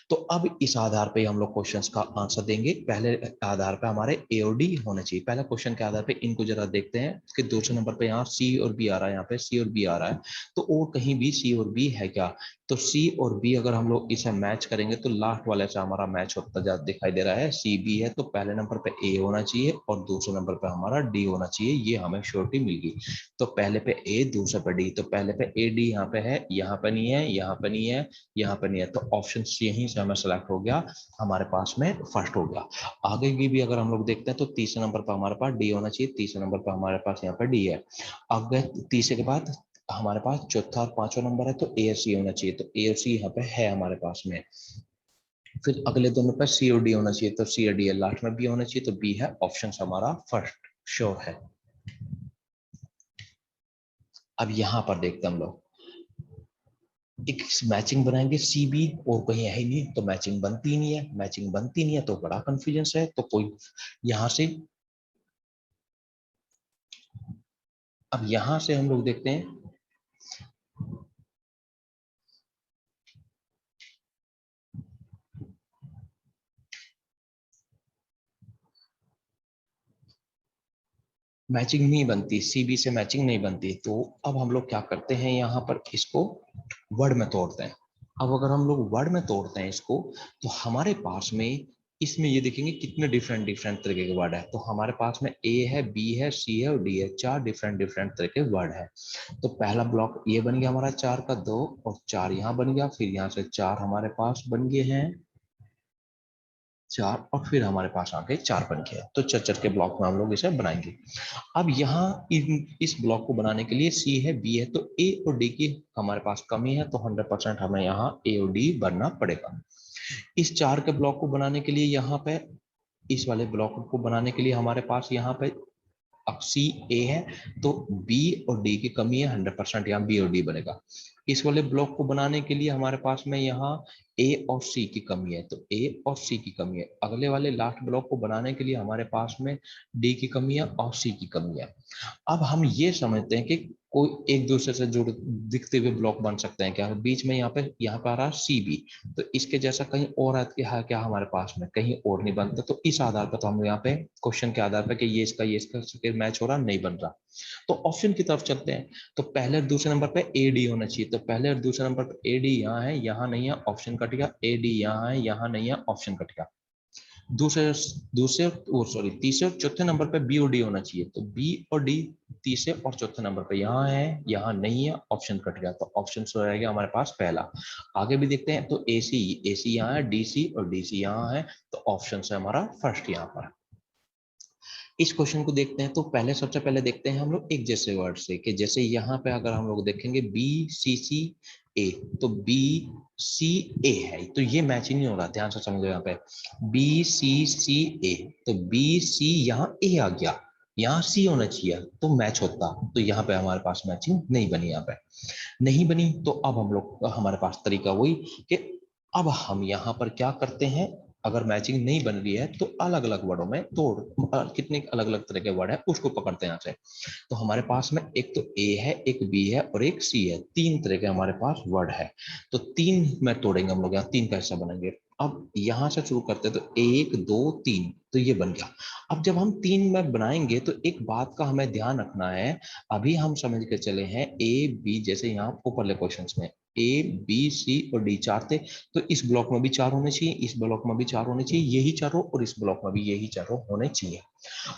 तो अब इस आधार पे हम लोग क्वेश्चंस का आंसर देंगे। पहले आधार पे हमारे ए और डी होना चाहिए। पहले क्वेश्चन के आधार पे इनको जरा देखते हैं कि दूसरे नंबर पे यहाँ सी और बी आ रहा है, यहाँ पे सी और बी आ रहा है, तो और कहीं भी सी और बी है क्या? तो सी और बी अगर हम लोग इसे मैच करेंगे तो लास्ट वाले से हमारा मैच होता जा दिखाई दे रहा है। सी बी है तो पहले नंबर पे ए होना चाहिए और दूसरे नंबर पे हमारा डी होना चाहिए, ये हमें श्योरिटी मिल गई। तो पहले पे ए दूसरे पे डी, तो पहले पे ए डी यहाँ पे है, यहाँ पे नहीं है, यहाँ पे नहीं है, यहाँ पे नहीं है, तो ऑप्शन यहीं से हमें सेलेक्ट हो गया, हमारे पास में फर्स्ट हो गया। आगे की भी अगर हम लोग देखते हैं तो तीसरे नंबर पर हमारे पास डी होना चाहिए, तीसरे नंबर पर हमारे पास यहाँ पे डी है। आगे तीसरे के बाद हमारे पास चौथा और पांचवा नंबर है तो ए और सी होना चाहिए, तो ए और सी यहाँ पे है हमारे पास में। फिर अगले दोनों पे सी और डी होना चाहिए तो सी और डी है, लास्ट में बी होना चाहिए तो बी है, ऑप्शन हमारा फर्स्ट श्योर है। अब यहाँ पर देखते हैं हम लोग एक मैचिंग बनाएंगे, सी बी और कहीं है ही नहीं तो मैचिंग बनती नहीं है, मैचिंग बनती नहीं है तो बड़ा कंफ्यूजन है। तो कोई यहाँ से, अब यहाँ से हम लोग देखते हैं मैचिंग नहीं बनती, सीबी से मैचिंग नहीं बनती। तो अब हम लोग क्या करते हैं, यहाँ पर इसको वर्ड में तोड़ते हैं। अब अगर हम लोग वर्ड में तोड़ते हैं इसको तो हमारे पास में इसमें ये देखेंगे कितने डिफरेंट डिफरेंट तरीके के वर्ड है। तो हमारे पास में ए है, बी है, सी है और डी है, चार डिफरेंट डिफरेंट तरह के वर्ड है। तो पहला ब्लॉक ये बन गया हमारा चार का, दो और चार यहाँ बन गया, फिर यहाँ से चार हमारे पास बन गए हैं चार, और फिर हमारे पास आगे चार बन गया। तो चर के ब्लॉक में हम लोग इसे बनाएंगे। अब यहाँ इस ब्लॉक को बनाने के लिए सी है, बी है, तो ए और डी की हमारे पास कमी है, तो 100% हमें यहाँ ए और डी भरना पड़ेगा। इस चार के ब्लॉक को बनाने के लिए यहाँ पे, इस वाले ब्लॉक को बनाने के लिए हमारे पास यहाँ पे अब सी ए है तो बी और डी की कमी है, 100% यहाँ बी और डी बनेगा। इस वाले ब्लॉक को बनाने के लिए हमारे पास में यहाँ ए और सी की कमी है, तो ए और सी की कमी है। अगले वाले लास्ट ब्लॉक को बनाने के लिए हमारे पास में डी की कमी है और सी की कमी है। अब हम ये समझते हैं कि कोई एक दूसरे से जुड़ दिखते हुए ब्लॉक बन सकते हैं क्या? बीच में यहाँ पे आ रहा सी बी, तो इसके जैसा कहीं और है क्या हमारे पास में? कहीं और नहीं बनता। तो इस आधार पर तो हम यहाँ पे क्वेश्चन के आधार पर कि ये इसका मैच हो रहा नहीं बन रहा, तो ऑप्शन की तरफ चलते हैं। तो पहले और दूसरे नंबर पे ए डी होना चाहिए, तो पहले और दूसरे नंबर पे ए डी यहाँ है, यहाँ नहीं है, ऑप्शन कट गया। ए डी यहाँ है, यहाँ नहीं है, ऑप्शन कट गया। दूसरे दूसरे सॉरी तीसरे और चौथे नंबर पे बी और डी होना चाहिए, तो बी और डी तीसरे और चौथे नंबर पे यहाँ है, यहाँ नहीं है, ऑप्शन कट गया। तो ऑप्शन हो जाएगा हमारे पास पहला। आगे भी देखते हैं तो ए सी यहाँ है, डी सी और डी सी यहाँ है, तो ऑप्शन है हमारा फर्स्ट यहाँ पर। इस क्वेश्चन को देखते हैं तो पहले सबसे पहले देखते हैं हम लोग एक जैसे वर्ड से, कि जैसे यहाँ पे अगर हम लोग देखेंगे बी सी ए, तो बी सी ए है, तो ये मैच ही नहीं हो रहा, ध्यान से समझो। यहाँ पे बी सी ए, तो बी सी यहाँ ए आ गया, यहाँ सी होना चाहिए तो मैच होता, तो यहाँ पे हमारे पास मैचिंग नहीं बनी, यहाँ पे नहीं बनी। तो अब हम लोग हमारे पास तरीका वही कि अब हम यहाँ पर क्या करते हैं, अगर मैचिंग नहीं बन रही है तो अलग अलग वर्डों में तोड़, कितने अलग अलग तरह के वर्ड है उसको पकड़ते हैं यहाँ से। तो हमारे पास में एक तो ए है, एक बी है और एक सी है, तीन तरह के हमारे पास वर्ड है। तो तीन में तोड़ेंगे हम लोग, यहाँ तीन का हिस्सा बनेंगे। अब यहां से शुरू करते हैं, तो एक दो तीन, तो ये बन गया। अब जब हम तीन में बनाएंगे तो एक बात का हमें ध्यान रखना है। अभी हम समझ के चले हैं ए बी, जैसे यहाँ ऊपरले क्वेश्चंस में ए बी सी और डी चार थे, तो इस ब्लॉक में भी चार होने चाहिए, इस ब्लॉक में भी चार होने चाहिए, यही चारों, और इस ब्लॉक में भी यही चारों होने चाहिए।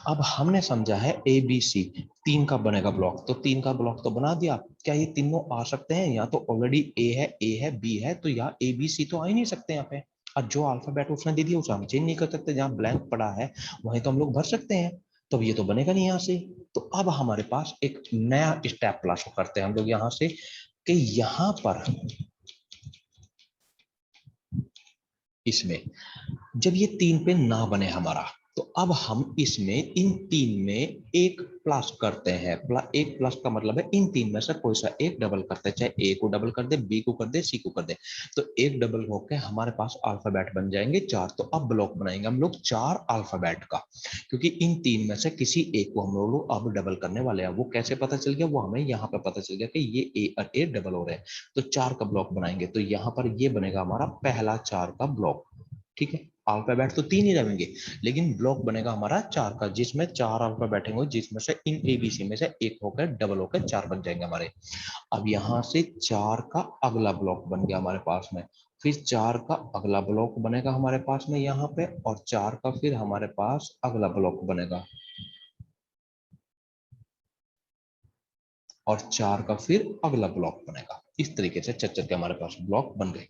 अब हमने समझा है ए बी सी तीन का बनेगा ब्लॉक, तो तीन का ब्लॉक तो बना दिया। क्या ये तीनों आ सकते हैं? यहाँ तो ऑलरेडी ए है बी है, तो यहाँ ए बी सी तो आ ही नहीं सकते यहाँ पे। और जो अल्फाबेट उसने दे दिया उसे हम चेंज नहीं कर सकते, जहाँ ब्लैंक पड़ा है वहीं तो हम लोग भर सकते हैं। तो ये तो बनेगा नहीं यहाँ से। तो अब हमारे पास एक नया स्टेप प्लस करते हैं हम लोग यहाँ से, कि यहाँ पर इसमें जब ये तीन पे ना बने हमारा, तो अब हम इसमें इन तीन में एक प्लस करते हैं। एक प्लस का मतलब है इन तीन में से कोई सा एक डबल करते हैं, चाहे ए को डबल कर दे, बी को कर दे, सी को कर दे। तो एक डबल होकर हमारे पास अल्फाबेट बन जाएंगे चार। तो अब ब्लॉक बनाएंगे हम लोग चार अल्फाबेट का, क्योंकि इन तीन में से किसी एक को हम लोग अब डबल करने वाले हैं। वो कैसे पता चल गया? वो हमें यहाँ पे पता चल गया कि ये ए और ए डबल हो रहे हैं। तो चार का ब्लॉक बनाएंगे, तो यहाँ पर ये बनेगा हमारा पहला चार का ब्लॉक। ठीक है, अल्फाबेट तो तीन ही रहेंगे, लेकिन ब्लॉक बनेगा हमारा चार का, जिसमें चार अल्फाबेट होंगे, जिसमें से इन एबीसी में से एक होकर डबल होकर चार बन जाएंगे हमारे। अब यहां से चार का अगला ब्लॉक बन गया हमारे पास में, फिर चार का अगला ब्लॉक बनेगा हमारे पास में यहाँ पे, और चार का फिर हमारे पास अगला ब्लॉक बनेगा, और चार का फिर अगला ब्लॉक बनेगा। इस तरीके से चच्चर के हमारे पास ब्लॉक बन गए।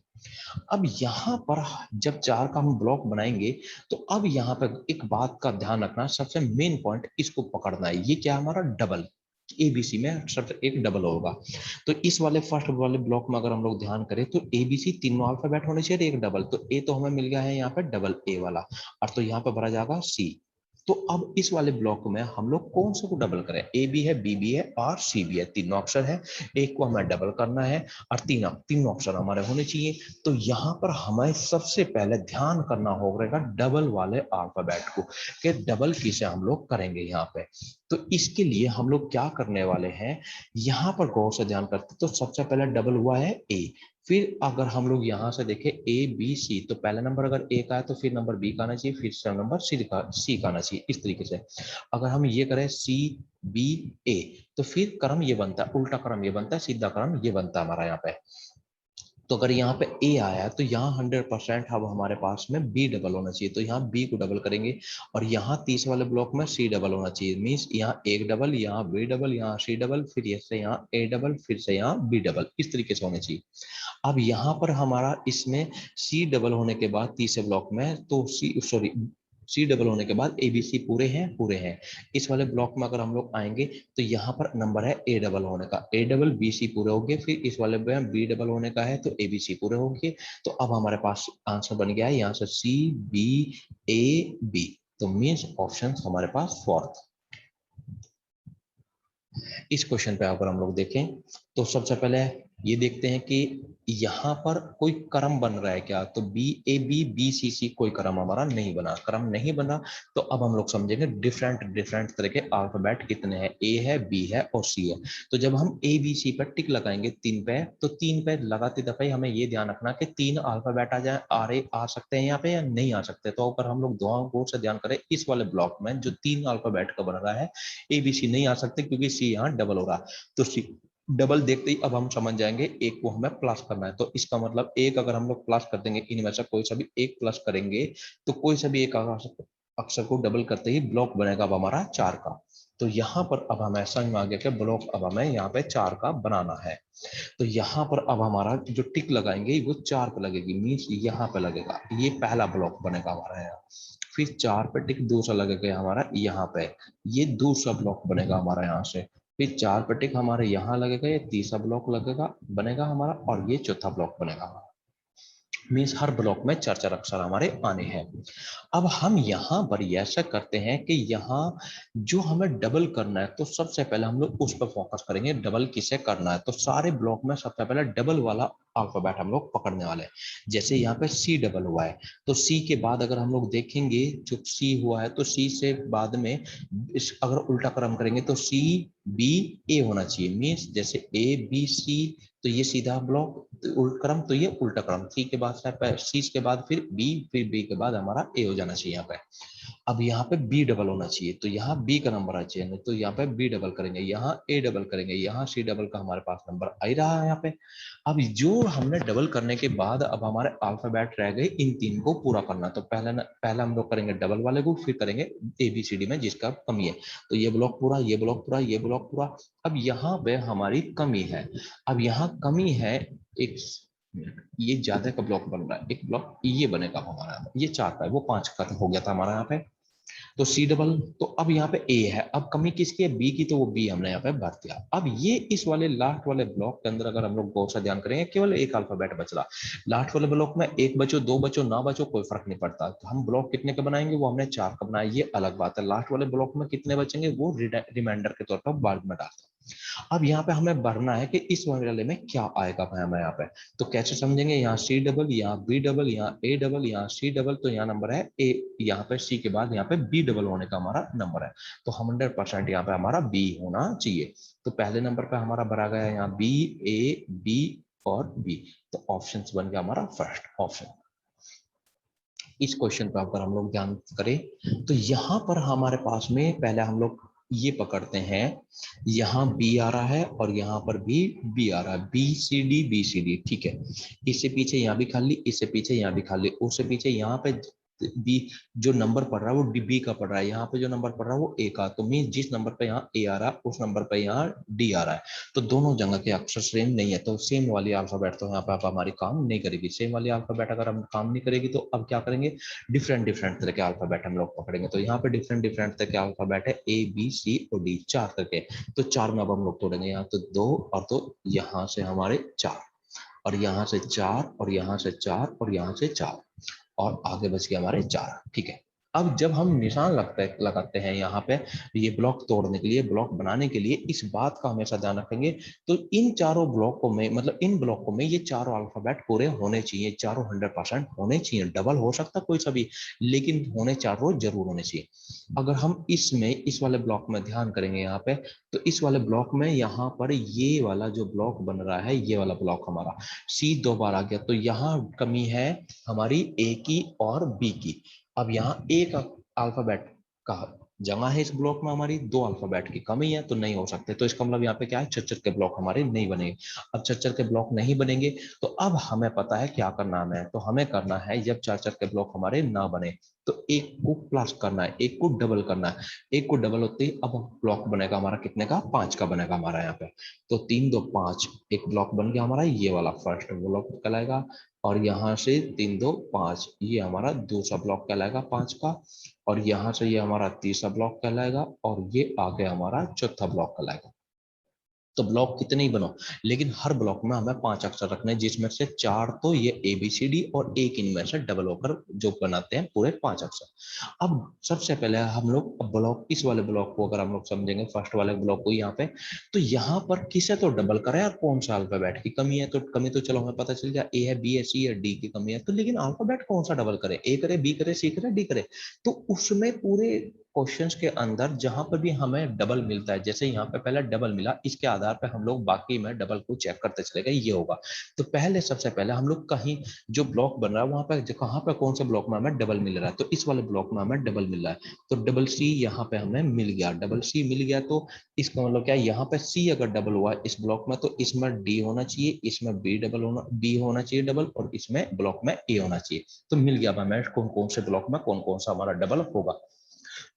अब यहाँ पर जब चार का हम ब्लॉक बनाएंगे, तो अब यहाँ पर एक बात का ध्यान रखना, सबसे मेन पॉइंट इसको पकड़ना है। ये क्या हमारा डबल, एबीसी में सबसे एक डबल होगा। तो इस वाले फर्स्ट वाले ब्लॉक में अगर हम लोग ध्यान करें, तो एबीसी तीनों अल्फाबेट होने चाहिए, एक डबल। तो ए तो हमें मिल गया है यहाँ पे डबल ए वाला, और तो यहाँ पे भरा जाएगा सी। तो अब इस वाले ब्लॉक में हम लोग कौन से को डबल करें? ए बी है, बी बी है और सी बी है, तीनों अक्षर है। एक को हमें डबल करना है और तीनों अक्षर हमारे होने चाहिए। तो यहाँ पर हमें सबसे पहले ध्यान करना होगा डबल वाले अल्फाबेट को, कि डबल किसे हम लोग करेंगे यहाँ पे। तो इसके लिए हम लोग क्या करने वाले हैं, यहाँ पर गौर से ध्यान करते, तो सबसे पहले डबल हुआ है ए। फिर अगर हम लोग यहाँ से देखें ए बी सी, तो पहला नंबर अगर ए का है तो फिर नंबर बी का आना चाहिए, फिर से नंबर सी का आना चाहिए। इस तरीके से अगर हम ये करें सी बी ए, तो फिर क्रम ये बनता है, उल्टा क्रम ये बनता है, सीधा क्रम ये बनता है हमारा यहाँ पे। तो अगर यहाँ पे ए आया है, तो यहाँ 100% अब हमारे पास में बी डबल होना चाहिए, तो यहाँ बी को डबल करेंगे। और यहाँ तीसरे वाले ब्लॉक में सी डबल होना चाहिए, मीन्स यहाँ एक डबल, यहाँ बी डबल, यहाँ सी डबल, फिर से यहाँ ए डबल, फिर से यहाँ बी डबल, इस तरीके से होने चाहिए। अब यहाँ पर हमारा इसमें सी डबल होने के बाद तीसरे ब्लॉक में, तो सी डबल होने के बाद ए बी सी पूरे हैं। इस वाले ब्लॉक में अगर हम लोग आएंगे, तो यहाँ पर नंबर है ए डबल होने का, ए डबल बी सी पूरे होंगे। फिर इस वाले में बी डबल होने का है, तो ए बी सी पूरे होंगे। तो अब हमारे पास आंसर बन गया है यहाँ से सी बी ए बी, तो मीन्स ऑप्शन हमारे पास फोर्थ। इस क्वेश्चन पे अगर हम लोग देखें, तो सबसे पहले ये देखते हैं कि यहाँ पर कोई क्रम बन रहा है क्या, तो B A B B C C कोई क्रम हमारा नहीं बना, क्रम नहीं बना। तो अब हम लोग समझेंगे डिफरेंट डिफरेंट तरह के अल्फाबेट कितने हैं, ए है, बी है और सी है। तो जब हम ए बी सी पर टिक लगाएंगे तीन पे, तो तीन पे लगाते दफे हमें ये ध्यान रखना कि तीन अल्फाबेट आ सकते हैं यहाँ पे या नहीं आ सकते। तो अगर हम लोग दो गौर से ध्यान करें, इस वाले ब्लॉक में जो तीन अल्फाबेट का बन रहा है, ए बी सी नहीं आ सकते, क्योंकि सी यहाँ डबल हो रहा। तो सी डबल देखते ही अब हम समझ जाएंगे एक को हमें प्लस करना है। तो इसका मतलब एक अगर हम लोग प्लस कर देंगे, इनमें से कोई सा भी एक प्लस करेंगे, तो कोई सा भी एक अक्षर को डबल करते ही ब्लॉक बनेगा अब हमारा चार का। तो यहाँ पर अब हमें समझ में आ गया कि ब्लॉक अब हमें यहाँ पे चार का बनाना है। तो यहाँ पर अब हमारा जो टिक लगाएंगे वो चार पे लगेगी, मीन्स यहाँ पे लगेगा, ये पहला ब्लॉक बनेगा हमारा यहाँ। फिर चार पे टिक दूसरा लगेगा हमारा यहाँ पे, ये दूसरा ब्लॉक बनेगा हमारा यहाँ से। फिर चार पे टिक हमारे यहाँ लगेगा, ये तीसरा ब्लॉक लगेगा बनेगा हमारा, और ये चौथा ब्लॉक बनेगा हमारा। मीन्स हर ब्लॉक में 4-4 अक्षर हमारे आने हैं। अब हम यहाँ पर ऐसा करते हैं कि यहाँ जो हमें डबल करना है तो सबसे पहले हम लोग उस पर फोकस करेंगे, डबल किसे करना है। तो सारे ब्लॉक में सबसे पहले डबल वाला अल्फाबेट हम लोग पकड़ने वाले हैं। जैसे यहाँ पे सी डबल हुआ है तो सी के बाद अगर हम लोग देखेंगे जो सी हुआ है तो सी से बाद में अगर उल्टा क्रम करेंगे तो सी बी ए होना चाहिए। मीन्स जैसे ए बी सी तो ये सीधा ब्लॉक उल्टा क्रम, तो ये उल्टा क्रम। सी के बाद सी के बाद फिर बी के बाद हमारा ए हो जाना चाहिए यहाँ पे। अब यहाँ पे बी डबल होना चाहिए तो यहाँ बी का नंबर आ चाहिए, तो यहाँ पे बी डबल करेंगे, यहाँ ए डबल करेंगे, यहाँ सी डबल का हमारे पास नंबर आ ही रहा है यहाँ पे। अब जो हमने डबल करने के बाद अब हमारे अल्फाबेट रह गए इन तीन को पूरा करना। तो पहला हम लोग करेंगे डबल वाले को, फिर करेंगे ए बी सी डी में जिसका कमी है। तो ये ब्लॉक पूरा, ये ब्लॉक पूरा, ये ब्लॉक पूरा। अब यहाँ पे हमारी कमी है। अब यहाँ कमी है एक, ये ज्यादा का ब्लॉक बन रहा है, एक ब्लॉक ये बनेगा हमारा, ये 4 का है, वो 5 का हो गया था हमारा यहाँ पे। तो सी डबल, तो अब यहाँ पे ए है, अब कमी किसकी है, बी की, तो वो बी हमने यहाँ पे भर दिया। अब ये इस वाले लास्ट वाले ब्लॉक के अंदर अगर हम लोग गौर से ध्यान करेंगे केवल एक अल्फाबेट बच रहा। लास्ट वाले ब्लॉक में एक बचो, दो बचो, ना बचो, कोई फर्क नहीं पड़ता। तो हम ब्लॉक कितने का बनाएंगे, वो हमने 4 का बनाया, ये अलग बात है। लास्ट वाले ब्लॉक में कितने बचेंगे वो रिमाइंडर के तौर पर बाद में डालता। अब यहाँ पे हमें भरना है कि इस वाले में क्या आएगा हमें यहाँ पे। तो कैसे समझेंगे, यहाँ सी डबल, यहाँ बी डबल, यहाँ ए डबल, यहाँ सी डबल, तो यहाँ नंबर है ए, यहाँ पे सी के बाद यहाँ पे बी डबल होने का हमारा नंबर है। तो 100% यहाँ पे हमारा बी होना चाहिए। तो पहले नंबर पे हमारा भरा गया है यहाँ बी, ए बी और बी। तो ऑप्शन बन गया हमारा फर्स्ट ऑप्शन। इस क्वेश्चन पर अगर हम लोग ध्यान करें तो यहाँ पर हमारे पास में पहले हम लोग ये पकड़ते हैं, यहाँ बी आ रहा है और यहाँ पर भी बी आ रहा है, बी सी डी, ठीक है। इससे पीछे यहाँ भी खाली, इससे पीछे यहाँ भी खाली, उससे पीछे यहाँ पे बी जो नंबर पड़ रहा है वो बी का पड़ रहा है, यहाँ पे जो नंबर पड़ रहा है वो ए का। तो मीन जिस नंबर पे यहाँ ए आ रहा है उस नंबर पे यहाँ डी आ रहा है। तो दोनों जगह के अक्षर सेम नहीं है, तो सेम वाली अल्फाबेट तो यहाँ पे आप हमारी काम नहीं करेगी। सेम वाली अल्फाबेट अगर हम काम नहीं करेगी तो अब क्या करेंगे, डिफरेंट डिफरेंट तरह के अल्फाबेट हम लोग पकड़ेंगे। तो यहाँ पे डिफरेंट डिफरेंट तरह के अल्फाबेट है, ए बी सी और डी, 4 करके। तो 4 में अब हम लोग तोड़ेंगे, यहाँ तो 2 और तो यहाँ से हमारे 4 और यहाँ से 4 और यहाँ से 4 और यहाँ से 4 और आगे बच गए हमारे 4, ठीक है। अब जब हम निशान लगाते हैं यहाँ पे ये ब्लॉक तोड़ने के लिए, ब्लॉक बनाने के लिए, इस बात का हमेशा ध्यान रखेंगे। तो इन चारों ब्लॉकों में, मतलब इन ब्लॉकों में ये चारों अल्फाबेट पूरे होने चाहिए, चारों 100% होने चाहिए। डबल हो सकता कोई सा भी, लेकिन होने चारों जरूर होने चाहिए। अगर हम इसमें इस वाले ब्लॉक में ध्यान करेंगे यहाँ पे, तो इस वाले ब्लॉक में यहाँ पर ये वाला जो ब्लॉक बन रहा है, ये वाला ब्लॉक हमारा सी 2 बार आ गया, तो यहाँ कमी है हमारी ए की और बी की। अब यहाँ एक अल्फाबेट का जगह है इस ब्लॉक में, हमारी 2 अल्फाबेट की कमी है तो नहीं हो सकते। तो इसका मतलब यहाँ पे क्या है, चच्चर के ब्लॉक हमारे नहीं बनेंगे। अब चच्चर के ब्लॉक नहीं बनेंगे तो अब हमें पता है क्या करना है, तो हमें करना है जब चच्चर के ब्लॉक हमारे ना बने तो एक को प्लस करना है, एक को डबल करना है। एक को डबल होते ही अब ब्लॉक बनेगा हमारा कितने का, 5 का बनेगा हमारा यहाँ पे। तो 3 2 5, एक ब्लॉक बन गया हमारा, ये वाला फर्स्ट ब्लॉक कहलाएगा। और यहाँ से 3 2 5, ये हमारा दूसरा ब्लॉक कहलाएगा 5 का। और यहाँ से ये हमारा तीसरा ब्लॉक कहलाएगा और ये आगे हमारा चौथा ब्लॉक कहलाएगा। तो ब्लॉक कितने ही बनो, लेकिन हर ब्लॉक में हमें 5 अक्षर रखने, जिसमें से 4 तो ये ए बी सी डी और एक इनमें से डबल होकर जो बनाते हैं पूरे 5 अक्षर। अब सबसे पहले हम लोग ब्लॉक, इस वाले ब्लॉक को अगर हम लोग समझेंगे, फर्स्ट वाले ब्लॉक को यहाँ पे, तो यहाँ पर किसे तो डबल करें यार, कौन सा अल्फाबेट की कमी है। तो कमी तो चलो हमें पता चल गया, ए है, बी है, सी है, डी की कमी है। तो लेकिन अल्फाबेट कौन सा डबल करे, ए करे, बी करे, सी करे, डी करे। तो उसमें पूरे क्वेश्चंस के अंदर जहां पर भी हमें डबल मिलता है, जैसे यहाँ पे पहले डबल मिला, इसके आधार पर हम लोग बाकी में डबल को चेक करते चले गए, ये होगा। तो पहले सबसे पहले हम लोग कहीं जो ब्लॉक बन रहा है वहां पर कहाँ पे कौन से ब्लॉक में हमें डबल मिल रहा है, तो इस वाले ब्लॉक में हमें डबल मिल रहा है। तो डबल सी यहाँ पे हमें मिल गया, डबल सी मिल गया। तो इसका मतलब क्या है, यहाँ पे सी अगर डबल हुआ इस ब्लॉक में तो इसमें डी होना चाहिए, इसमें बी डबल होना, बी होना चाहिए डबल, और इसमें ब्लॉक में ए होना चाहिए। तो मिल गया हमें कौन कौन से ब्लॉक में कौन कौन सा हमारा डबल होगा।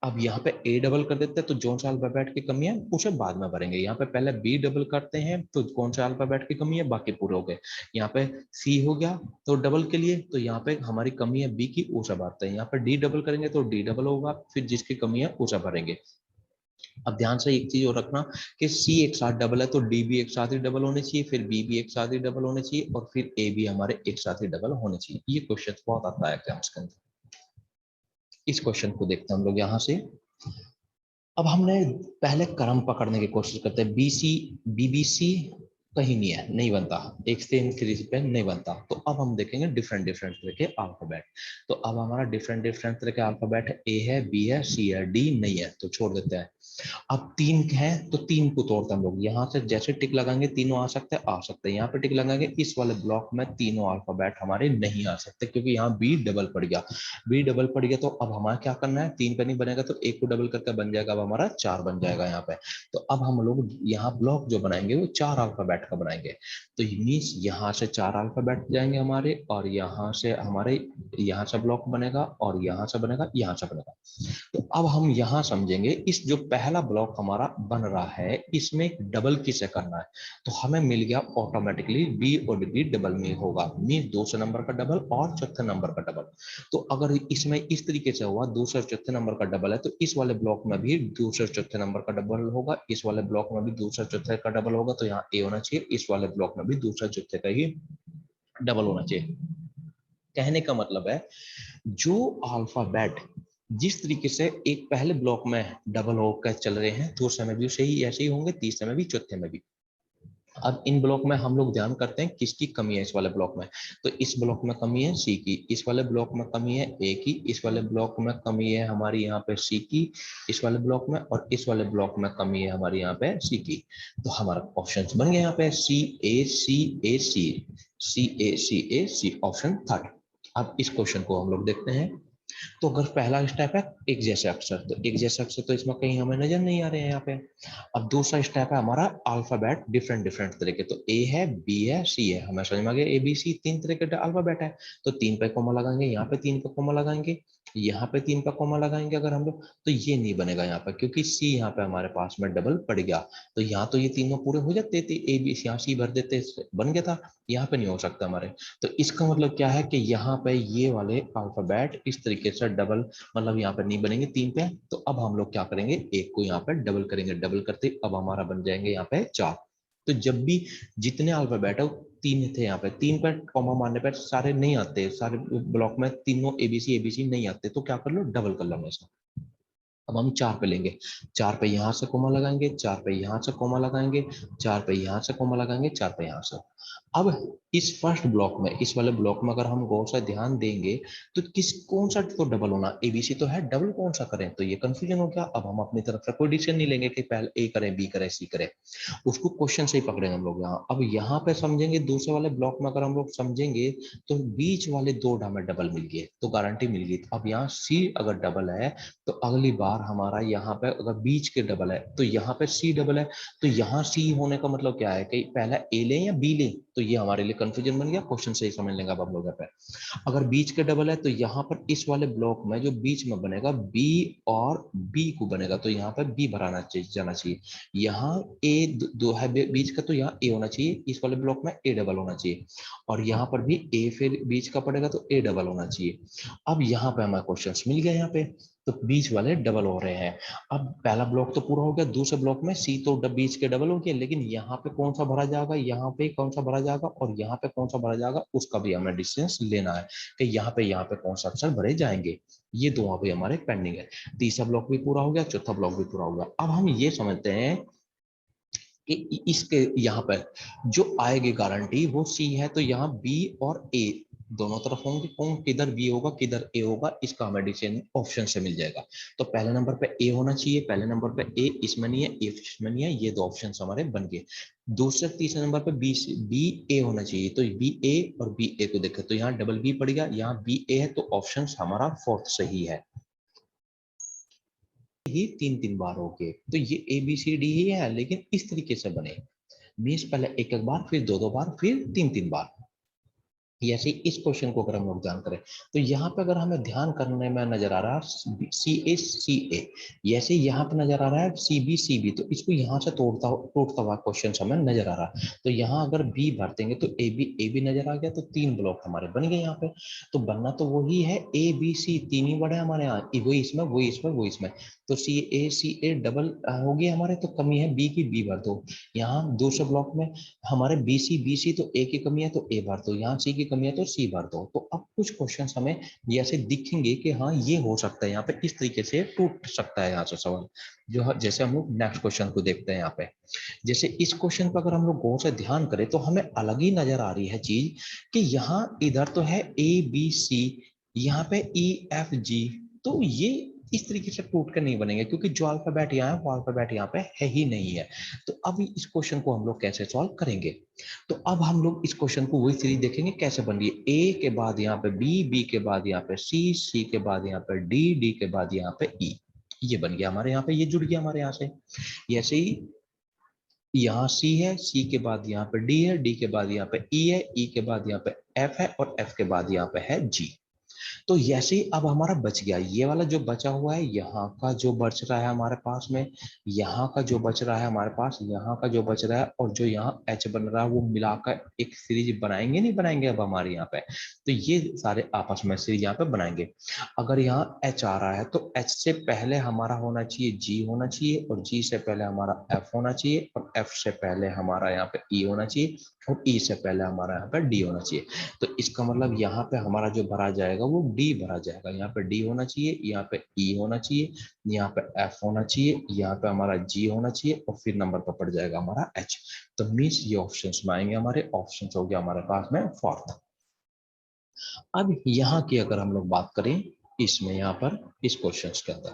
अब यहाँ पे ए डबल कर देते हैं तो जोन सा अल्फाबेट की कमी है उसे बाद में भरेंगे। यहाँ पे पहले बी डबल करते हैं तो कौन सा अल्फाबेट की कमी है, बाकी पूरे हो गए। यहाँ पे सी हो गया तो डबल के लिए, तो यहाँ पे हमारी कमी है बी की, उसे भरते हैं। यहाँ पे डी डबल करेंगे तो डी डबल होगा, फिर जिसकी कमी है उसे भरेंगे। अब ध्यान से एक चीज और रखना कि सी एक साथ डबल है तो डी भी एक साथ ही डबल होने चाहिए, फिर बी भी एक साथ ही डबल होने चाहिए, और फिर ए भी हमारे एक साथ ही डबल होने चाहिए। ये क्वेश्चन बहुत आता है एग्जाम्स के अंदर। इस क्वेश्चन को देखते हैं हम लोग यहाँ से। अब हमने पहले क्रम पकड़ने की कोशिश करते हैं। बीसी बीबीसी कहीं नहीं है, नहीं बनता, एक से इंक्रीज पे नहीं बनता। तो अब हम देखेंगे डिफरेंट डिफरेंट तरह के अल्फाबेट। तो अब हमारा डिफरेंट डिफरेंट तरह के अल्फाबेट है, ए है, बी है, सी है, डी नहीं है, तो छोड़ देते हैं। अब तीन है तो तीन को तोड़ते हैं हम लोग। यहाँ से जैसे टिक लगाएंगे तीनों आ सकते हैं, आ सकते हैं। यहाँ पे टिक लगाएंगे इस वाले ब्लॉक में तीनों अल्फाबेट हमारे नहीं आ सकते, क्योंकि यहाँ बी डबल पड़ गया। बी डबल पड़ गया तो अब हमारा क्या करना है, तीन पे नहीं बनेगा तो एक को डबल करके बन जाएगा, अब हमारा चार बन जाएगा यहाँ पे। तो अब हम लोग यहाँ ब्लॉक जो बनाएंगे वो चार अल्फाबेट का बनाएंगे। तो मीन्स यहाँ से चार अल्फाबेट जाएंगे हमारे, और यहाँ से हमारे यहाँ से ब्लॉक बनेगा, और यहाँ से बनेगा, यहाँ से बनेगा। तो अब हम यहां समझेंगे, इस जो पहला ब्लॉक हमारा बन रहा है इसमें डबल किसे करना है। तो हमें मिल गया ऑटोमेटिकली बी और बी डबल में होगा, मीन दूसरे नंबर का डबल और चौथे नंबर का डबल। तो अगर इसमें इस तरीके से हुआ दूसरे चौथे नंबर का डबल है, तो इस वाले ब्लॉक में भी दूसरे चौथे नंबर का डबल होगा, इस वाले ब्लॉक में भी दूसरे चौथे का डबल होगा। तो यहाँ ए होना चाहिए, इस वाले ब्लॉक में भी दूसरा चौथे का ही डबल होना चाहिए। कहने का मतलब है जो अल्फाबेट जिस तरीके से एक पहले ब्लॉक में डबल होकर चल रहे हैं, दूसरे में भी सही ऐसे ही होंगे, तीसरे में भी, चौथे में भी। अब इन ब्लॉक में हम लोग ध्यान करते हैं किसकी कमी है इस वाले ब्लॉक में। तो इस ब्लॉक में कमी है सी की, इस वाले ब्लॉक में कमी है ए की, इस वाले ब्लॉक में कमी है हमारी यहाँ पे सी की, इस वाले ब्लॉक में, और इस वाले ब्लॉक में कमी है हमारी यहाँ पे सी की। तो हमारा ऑप्शन बन गया यहाँ पे सी ए सी ए सी, सी ए सी ए सी, ऑप्शन थर्ड। अब इस क्वेश्चन को हम लोग देखते हैं। तो अगर पहला स्टेप है एक जैसे अक्षर, तो एक जैसे अक्षर तो इसमें कहीं हमें नजर नहीं आ रहे हैं यहाँ पे। अब दूसरा स्टेप है हमारा अल्फाबेट डिफरेंट डिफरेंट तरह के। तो ए है, बी है, सी है, हमें समझ में आ गया ए बी सी तीन तरह के अल्फाबेट है। तो तीन पे कोमा लगाएंगे, यहाँ पे तीन पे कोमा लगाएंगे, यहाँ पे तीन पे कोमा लगाएंगे अगर हम लोग, तो ये नहीं बनेगा यहाँ पे, क्योंकि सी यहाँ पे हमारे पास में डबल पड़ गया। तो यहाँ तो ये तीनों पूरे हो जाते थे, ए बी यहाँ सी भर देते, बन गया था। यहाँ पे नहीं हो सकता हमारे। तो इसका मतलब क्या है कि यहाँ पे ये वाले अल्फाबेट इस तरीके से डबल, मतलब यहाँ पे नहीं बनेंगे तीन पे। तो अब हम लोग क्या करेंगे, एक को यहाँ पे डबल करेंगे, डबल करते अब हमारा बन जाएंगे यहाँ पे चार। तो जब भी जितने अल्फाबेट है तीन थे, यहाँ पे तीन पे कॉमा मारने पर सारे नहीं आते, सारे ब्लॉक में तीनों एबीसी एबीसी नहीं आते, तो क्या कर लो डबल कर लो हमेशा। अब हम चार पे लेंगे, चार पे यहाँ से कोमा लगाएंगे, चार पे यहाँ से कोमा लगाएंगे, चार पे यहाँ से कोमा लगाएंगे, चार पे यहाँ से। अब इस फर्स्ट ब्लॉक में, इस वाले ब्लॉक में अगर हम गौर से ध्यान देंगे तो किस कौन सा तो डबल होना, एबीसी तो है, डबल कौन सा करें, तो ये कंफ्यूजन हो गया। अब हम अपनी तरफ से कोई डिसीजन नहीं लेंगे कि पहले ए करें, बी करें, सी करें, उसको क्वेश्चन से ही पकड़ेंगे हम लोग यहाँ। अब यहाँ पे समझेंगे दूसरे वाले ब्लॉक में अगर हम लोग समझेंगे, तो बीच वाले दो हमें डबल मिल गए, तो गारंटी मिल गई। अब यहाँ सी अगर डबल है तो अगली बार हमारा यहाँ पे अगर बीच के डबल है तो यहाँ पे सी डबल है। तो यहाँ सी होने का मतलब क्या है कि पहला ए लें या बी लें, तो ये हमारे लिए कंफ्यूजन बन गया, क्वेश्चन से ही समझ लेंगे अब हम लोग पे। अगर बीच के डबल है तो यहाँ पर इस वाले ब्लॉक में जो बीच में बनेगा बी और बी को बनेगा, तो यहाँ पर बी भराना चाहिए, जाना चाहिए। यहाँ ए दो है बीच का, तो यहाँ ए होना चाहिए, इस वाले ब्लॉक में ए डबल होना चाहिए, और यहाँ पर भी ए फिर बीच का पड़ेगा तो ए डबल होना चाहिए। अब यहाँ पे हमारा क्वेश्चन मिल गया यहाँ पे, तो बीच वाले डबल हो रहे हैं। अब पहला ब्लॉक तो पूरा हो गया, दूसरे ब्लॉक में सी तो बीच के डबल हो गया, लेकिन यहाँ पे कौन सा भरा जाएगा, यहाँ पे कौन सा भरा जाएगा, और यहाँ पे कौन सा भरा जाएगा, उसका भी हमें डिस्टेंस लेना है कि यहाँ पे कौन सा अक्षर भरे जाएंगे। ये दो अभी हमारे पेंडिंग है। तीसरा ब्लॉक भी पूरा हो गया, चौथा ब्लॉक भी पूरा हो गया। अब हम ये समझते हैं कि इसके यहाँ पर जो आएगी गारंटी वो सी है, तो यहाँ बी और ए दोनों तरफ होंगे, कौन किधर बी होगा किधर ए होगा, इसका हमें डिसीजन ऑप्शन से मिल जाएगा। तो पहले नंबर पे ए होना चाहिए, पहले नंबर पे ए, इसमें नहीं है, ए इसमें नहीं है, ये दो ऑप्शन हमारे बन गए। दूसरे तीसरे नंबर पे बी, बी ए होना चाहिए, तो बी ए और बी ए को देखें तो यहाँ डबल बी पड़ गया, यहाँ बी ए है, तो ऑप्शन हमारा फोर्थ सही है। ही तीन तीन बार हो गए, तो ये ए बी सी डी ही है, लेकिन इस तरीके से बने, मीन्स पहले एक एक बार, फिर दो दो बार, फिर तीन तीन बार। ऐसे इस क्वेश्चन को अगर हम लोग ध्यान करें तो यहाँ पे अगर हमें ध्यान करने में नजर आ रहा है सी ए, ऐसे यहाँ पे नजर आ रहा है सी बी, तो इसको यहाँ से टूटता हुआ क्वेश्चन हमें नजर आ रहा है। तो यहाँ अगर बी भर देंगे तो ए बी नजर आ गया, तो 3 ब्लॉक हमारे बन गए यहाँ पे। तो बनना तो वही है, ए बी सी तीन ही वर्ड है हमारे यहाँ, वही इसमें वही इसमें वही इसमें। तो सी ए डबल हो गया हमारे, तो कमी है बी की, बी भर दो। यहाँ दूसरे ब्लॉक में हमारे बी सी तो ए की कमी है तो ए भर दो, यहाँ सी की कमी है तो सी भर दो। तो अब कुछ क्वेश्चन हमें ऐसे दिखेंगे कि हाँ ये हो सकता है, यहाँ पे इस तरीके से टूट सकता है यहाँ से सवाल। जो जैसे हम लोग नेक्स्ट क्वेश्चन को देखते हैं यहाँ पे, जैसे इस क्वेश्चन पर अगर हम लोग गौर से ध्यान करें तो हमें अलग ही नजर आ रही है चीज, कि यहाँ इधर तो है ए बी सी, यहाँ पे ई एफ जी, तो ये इस तरीके से टूट कर नहीं बनेंगे, क्योंकि जो अल्फाबेट यहाँ है वो अल्फाबेट यहाँ पे है ही नहीं है। तो अब इस क्वेश्चन को हम लोग कैसे सॉल्व करेंगे? तो अब हम लोग इस क्वेश्चन को वही सीरीज देखेंगे कैसे बन रही है। ए के बाद यहाँ पे बी, बी के बाद यहाँ पे सी, सी के बाद यहाँ पे डी, डी के बाद यहाँ पे ई। ये बन गया हमारे यहाँ पे, ये जुड़ गया हमारे यहाँ से। ऐसे ही यहाँ सी है, सी के बाद यहाँ पे डी है, डी के बाद यहाँ पे ई है, ई के बाद यहाँ पे एफ है, और एफ के बाद यहाँ पे है जी। तो ऐसे ही अब हमारा बच गया ये वाला जो बचा हुआ है, यहाँ का जो बच रहा है हमारे पास में, यहाँ का जो बच रहा है हमारे पास, यहाँ का जो बच रहा है, और जो यहाँ एच बन रहा है, वो मिलाकर एक सीरीज बनाएंगे नहीं बनाएंगे अब हमारे यहाँ पे? तो ये सारे आपस में सीरीज यहाँ पे बनाएंगे। अगर यहाँ एच आ रहा है तो एच से पहले हमारा होना चाहिए जी होना चाहिए, और जी से पहले हमारा एफ होना चाहिए, और एफ से पहले हमारा यहाँ पे ई होना चाहिए, और ई से पहले हमारा यहाँ पे डी होना चाहिए। तो इसका मतलब यहाँ पे हमारा जो भरा जाएगा वो डी भरा जाएगा। यहाँ पे डी होना चाहिए, यहाँ पे ई होना चाहिए, यहाँ पे एफ होना चाहिए, यहाँ पे हमारा जी होना चाहिए, और फिर नंबर पर पड़ जाएगा हमारा एच। तो मीन्स ये ऑप्शन में आएंगे हमारे, ऑप्शन हो गया हमारे पास में फोर्थ। अब यहाँ की अगर हम लोग बात करें इसमें, यहाँ पर इस क्वेश्चन के अंदर,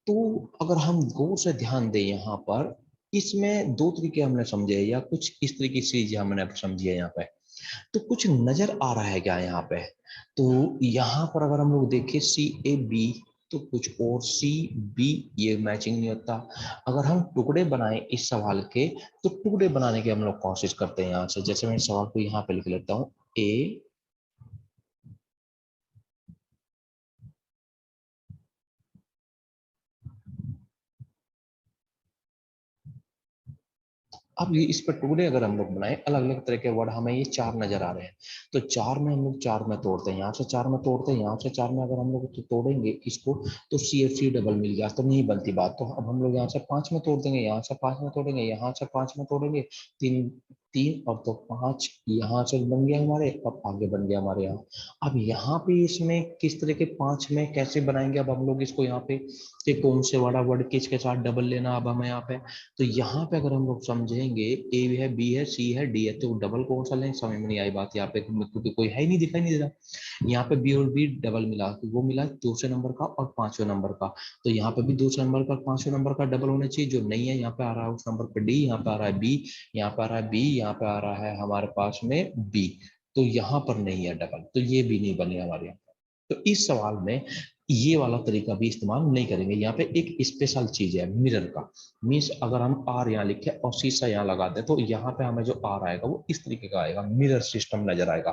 तो अगर हम गौर से ध्यान दें यहाँ पर, इसमें दो तरीके हमने समझे, या कुछ इस तरीके की चीज हमने समझी है यहाँ पे। तो कुछ नजर आ रहा है क्या यहाँ पे? तो यहाँ पर अगर हम लोग देखें सी ए बी, तो कुछ और सी बी, ये मैचिंग नहीं होता। अगर हम टुकड़े बनाएं इस सवाल के, तो टुकड़े बनाने की हम लोग कोशिश करते हैं यहाँ से। जैसे मैं सवाल को यहाँ पे लिख लेता हूँ, ए अब ये इस पर टुकड़े अगर हम लोग बनाए, अलग अलग तरह के वर्ड हमें ये चार नजर आ रहे हैं। तो चार में हम लोग चार में तोड़ते हैं, यहाँ से चार में तोड़ते हैं, यहाँ से चार में अगर हम लोग तो तोड़ेंगे इसको, तो सी एफ सी डबल मिल गया, तो नहीं बनती बात। तो अब हम लोग यहाँ से पांच में तोड़ देंगे, यहाँ से पांच में तोड़ेंगे, यहाँ से पांच में तोड़ेंगे, तीन तीन और तो पांच, यहाँ से बन गया हमारे, अब आगे बन गया हमारे यहाँ। अब यहाँ पे इसमें किस तरह के पांच में कैसे बनाएंगे अब हम लोग इसको यहाँ पे, कि कौन से वाला वर्ड किसके साथ डबल लेना अब हमें यहाँ पे? तो यहाँ पे अगर हम लोग समझेंगे, ए है बी है सी है डी है, तो डबल कौन सा लें समझ में नहीं आई बात यहाँ पे, क्योंकि कोई है ही नहीं, दिखाई नहीं दे रहा। यहाँ पे बी और बी डबल मिला, तो वो मिला दूसरे नंबर का और पांचवें नंबर का। तो यहाँ पे भी दूसरे नंबर का पांचवें नंबर का डबल होना चाहिए, जो नहीं है यहाँ पे आ रहा है उस नंबर पे डी, यहाँ पे आ रहा है बी, यहाँ पे आ रहा है बी, यहाँ पे आ रहा है हमारे पास में बी। तो यहाँ पर नहीं है डबल, तो ये भी नहीं बने हमारे यहाँ। तो इस सवाल में ये वाला तरीका भी इस्तेमाल नहीं करेंगे। यहाँ पे एक स्पेशल चीज है मिरर का। मीन्स अगर हम आर यहाँ लिखे और शीशा यहाँ लगा दे, तो यहाँ पे हमें जो आर आएगा वो इस तरीके का आएगा, मिरर सिस्टम नजर आएगा।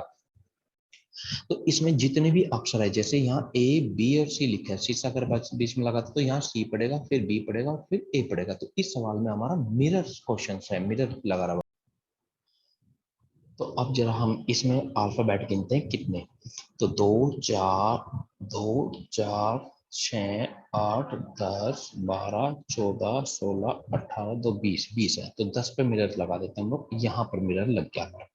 तो इसमें जितने भी अक्षर है, जैसे यहाँ ए बी और सी लिखा है, शीशा अगर बीच में लगाते तो यहाँ सी पड़ेगा, फिर बी पड़ेगा और फिर ए पड़ेगा। तो इस सवाल में हमारा मिरर क्वेश्चन है, मिरर लगा रहा। तो अब जरा हम इसमें अल्फाबेट गिनते हैं कितने। तो दो चार छः आठ 10 12 14 16 18 दो 20 है। तो 10 पे मिरर लगा देते हैं हम लोग, यहाँ पर मिरर लग गया हमारा।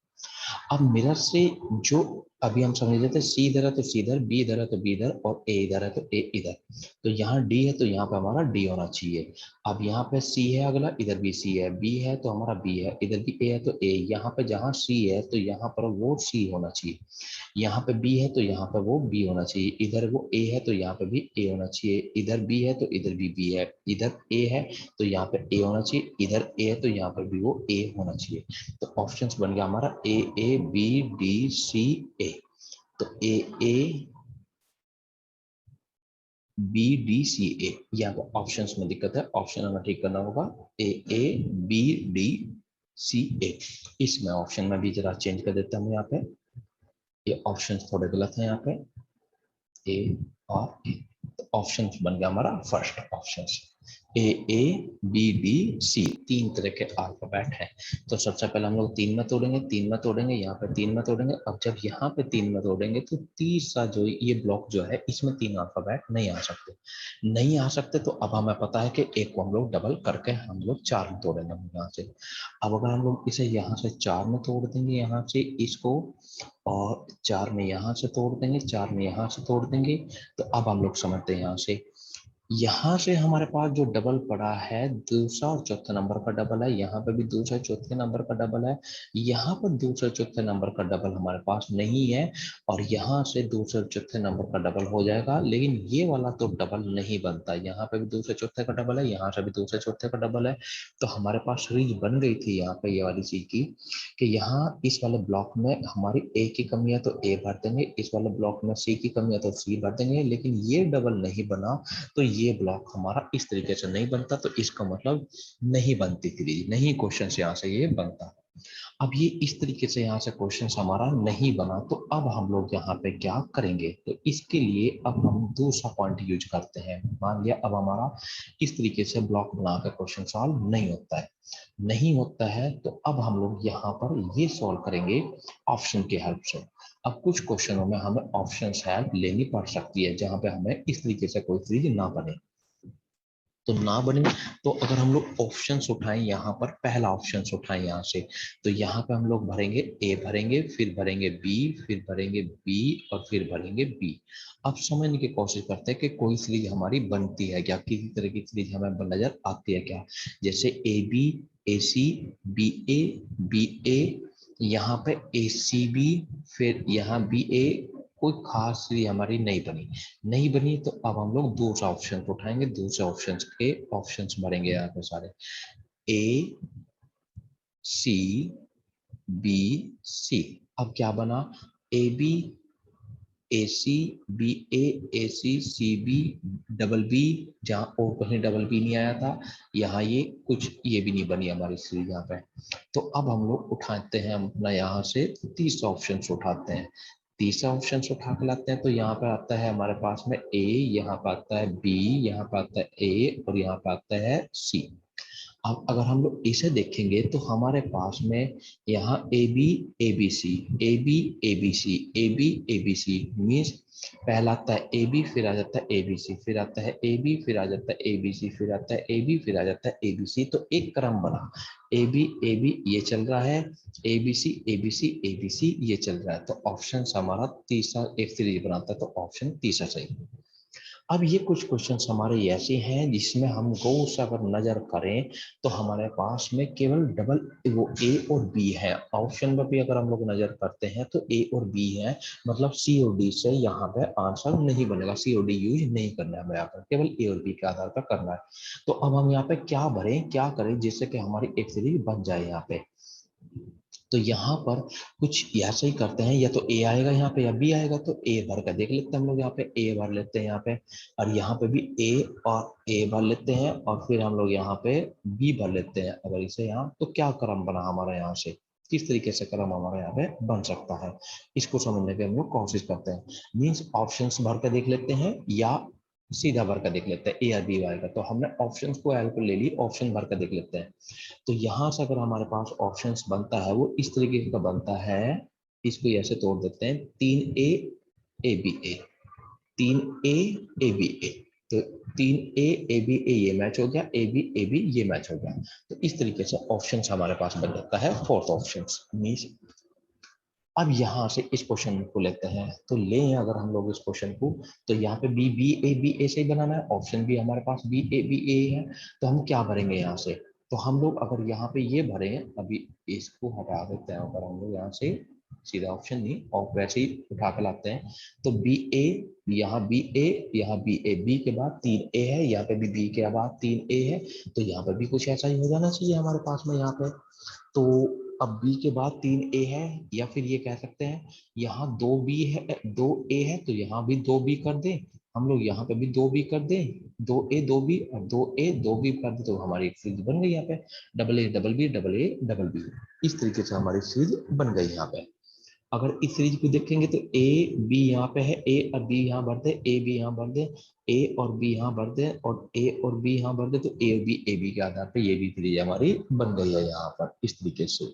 अब मिरर से जो अभी हम समझ लेते हैं, सी इधर है तो सी इधर, बी इधर है तो बी इधर, और ए इधर है तो ए इधर। तो यहाँ डी है तो यहाँ पे हमारा डी होना चाहिए। अब यहाँ पे सी है अगला, इधर भी सी है, बी है तो हमारा बी है, इधर भी ए है तो ए, यहाँ पे जहाँ सी है तो यहाँ पर वो सी होना चाहिए, यहाँ पे बी है तो यहाँ पे वो बी होना चाहिए, इधर वो ए है तो यहाँ पे भी ए होना चाहिए, इधर बी है तो इधर भी बी है, इधर ए है तो यहाँ पे ए होना चाहिए, इधर ए है तो यहाँ पर भी वो ए होना चाहिए। तो ऑप्शंस बन गया हमारा ए बी डी सी ए। तो ए बी डी सी ए, यहाँ पर ऑप्शंस में दिक्कत है, ऑप्शन हमें ठीक करना होगा, ए बी डी सी ए। इसमें ऑप्शन में भी जरा चेंज कर देता हूँ यहाँ पे, ये ऑप्शन थोड़े गलत हैं यहाँ पे, ए और ए, तो ऑप्शन बन गया हमारा first option, A B B C, तीन तरह के अल्फाबेट हैं। तो सबसे पहले हम लोग तीन में तोड़ेंगे, तीन में तोड़ेंगे, यहाँ पे तीन में तोड़ेंगे। अब जब यहाँ पे तीन में तोड़ेंगे तो तीसरा जो ये ब्लॉक जो है इसमें तीन अल्फाबेट नहीं आ सकते, नहीं आ सकते। तो अब हमें पता है कि एक को हम लोग डबल करके हम लोग चार में तोड़ेंगे यहाँ से। अब अगर हम लोग इसे यहाँ से चार में तोड़ देंगे, यहाँ से इसको, और चार में यहाँ से तोड़ देंगे, चार में यहाँ से तोड़ देंगे, तो अब हम लोग समझते हैं यहाँ से हमारे पास जो डबल पड़ा है दूसरा और चौथे नंबर का डबल है, यहाँ पे भी दूसरे चौथे नंबर का डबल है, यहाँ पर दूसरे चौथे नंबर का डबल हमारे पास नहीं है, और यहाँ से दूसरे चौथे नंबर का डबल हो जाएगा, लेकिन ये वाला तो डबल नहीं बनता। यहाँ पे भी दूसरे चौथे का डबल है, यहाँ से भी दूसरे चौथे का डबल है। तो हमारे पास सीरीज बन गई थी यहाँ पे ये वाली चीज की, कि यहाँ इस वाले ब्लॉक में हमारी ए की कमी है तो ए भर देंगे, इस वाले ब्लॉक में सी की कमी है तो सी भर देंगे, लेकिन ये डबल नहीं बना तो ये ब्लॉक हमारा इस तरीके से नहीं बनता। तो इसका मतलब नहीं बनती सीरीज, नहीं क्वेश्चन यहाँ से ये बनता। अब ये इस तरीके से यहाँ से क्वेश्चन हमारा नहीं बना, तो अब हम लोग यहाँ पे क्या करेंगे, तो इसके लिए अब हम दूसरा पॉइंट यूज करते हैं। मान लिया अब हमारा इस तरीके से ब्लॉक बनाकर क्वेश्चन सॉल्व नहीं होता है, नहीं होता है, तो अब हम लोग यहाँ पर ये सॉल्व करेंगे ऑप्शन की हेल्प से। अब कुछ क्वेश्चनों में हमें ऑप्शन हेल्प लेनी पड़ सकती है, जहां पे हमें इस तरीके से कोई चीज ना बने, तो ना बने। तो अगर हम लोग ऑप्शंस उठाएं, यहाँ पर पहला ऑप्शंस उठाएं यहाँ से, तो यहाँ पे हम लोग भरेंगे ए, भरेंगे, फिर भरेंगे बी, फिर भरेंगे बी, और फिर भरेंगे बी। अब समझने की कोशिश करते हैं कि कोई सीरीज हमारी बनती है क्या, किसी तरह की सीरीज हमें नजर आती है क्या। जैसे ए बी, ए सी, बी ए, यहाँ पे ए सी बी, फिर यहाँ बी ए, कोई खास सीरीज हमारी नहीं बनी, नहीं बनी। तो अब हम लोग दूसरा ऑप्शन उठाएंगे, दूसरे ऑप्शन के ऑप्शंस भरेंगे यहाँ पे सारे, ए सी बी सी। अब क्या बना, A B, A C, B A C B, double B, जहां और कहीं डबल बी नहीं आया था, यहाँ ये कुछ ये भी नहीं बनी हमारी सीरीज यहाँ पे। तो अब हम लोग उठाते हैं अपना यहाँ से तीसरा ऑप्शन उठाते हैं, तीसरा ऑप्शन उठा के लाते हैं। तो यहाँ पे आता है हमारे पास में ए, यहाँ पे आता है बी, यहाँ पे आता है ए, और यहाँ पे आता है सी। अब अगर हम लोग इसे देखेंगे तो हमारे पास में यहाँ A B A B C, A B A B C, A B A B C means पहला आता है ए बी, फिर आ जाता है ए बी सी, फिर आता है ए बी, फिर आ जाता है ए बी सी, फिर आता है ए बी, फिर आ जाता है ए बी सी। तो एक क्रम बना, ए बी ये चल रहा है, A B C A B C A B C ये चल रहा है। तो ऑप्शन हमारा तीसरा एक सीरीज बनाता है, तो ऑप्शन तीसरा सही। अब ये कुछ क्वेश्चंस हमारे ऐसे हैं जिसमें हम गौर से अगर नजर करें तो हमारे पास में केवल डबल वो ए और बी है। ऑप्शन में भी अगर हम लोग नजर करते हैं तो ए और बी है, मतलब सी और डी से यहाँ पे आंसर नहीं बनेगा, सी और डी यूज नहीं करना है, हमें यहाँ पर केवल ए और बी के आधार पर करना है। तो अब हम यहाँ पे क्या भरें, क्या करें जिससे कि हमारी एक सीरीज बन जाए यहाँ पे। तो यहाँ पर कुछ ऐसा ही करते हैं, या तो ए आएगा यहाँ पे या बी आएगा, तो ए भर कर देख लेते हैं हम लोग, यहाँ पे ए भर लेते हैं यहाँ पे, और यहाँ पे भी ए और ए भर लेते हैं, और फिर हम लोग यहाँ पे बी भर लेते हैं। अगर इसे यहाँ तो क्या क्रम बना हमारा यहाँ से, किस तरीके से क्रम हमारा यहाँ पे बन सकता है, इसको समझने की हम लोग कोशिश करते हैं। मीन्स ऑप्शंस भर कर देख लेते हैं या सीधा भर कर देख लेते हैं, ए या बी आएगा। तो हमने ऑप्शंस को हेल्प ले ली, ऑप्शन भर कर देख लेते हैं। तो यहां से अगर हमारे पास ऑप्शंस बनता है वो इस तरीके का बनता है, इसको ऐसे तोड़ देते हैं, तीन ए बी ए, तीन ए बी ए, तो तीन ए बी ए ये मैच हो गया, ए बी ये मैच हो गया। तो इस तरीके से ऑप्शंस हमारे पास बन जाता है फोर्थ ऑप्शंस मीन्स। अब यहाँ से इस क्वेश्चन को लेते हैं, तो ले अगर हम लोग इस क्वेश्चन को, तो यहाँ पे बी ए से ही बनाना है, ऑप्शन भी हमारे पास बी ए है। तो हम क्या भरेंगे यहाँ से, तो हम लोग अगर यहाँ पे ये भरे, अभी इसको हटा देते हैं, अगर हम लोग यहाँ से सीधा ऑप्शन नहीं और वैसे ही उठा कर लाते हैं, तो बी ए, यहाँ बी ए, यहाँ बी के बाद तीन ए है, यहाँ पे भी बी के बाद तीन ए है, तो यहाँ पे भी कुछ ऐसा ही हो जाना चाहिए हमारे पास में यहाँ पे। तो अब बी के बाद तीन ए है, या फिर ये कह सकते हैं यहाँ दो बी है, दो ए है, तो यहाँ भी दो बी कर दें हम लोग, यहाँ पे भी दो बी कर दें, दो ए दो बी, और दो ए दो बी कर दें, तो हमारी एक सीरीज बन गई यहाँ पे, double A double B, double A double B. इस तरीके से हमारी सीरीज बन गई यहाँ पे। अगर इस सीरीज को देखेंगे तो ए बी यहाँ पे है, ए और बी यहाँ भर दे, ए बी यहाँ भर दे, ए और बी यहाँ भर दे, और ए और बी यहाँ भर दे, तो ए बी के आधार पे ये भी सीरीज हमारी बन गई है यहाँ पर इस तरीके से।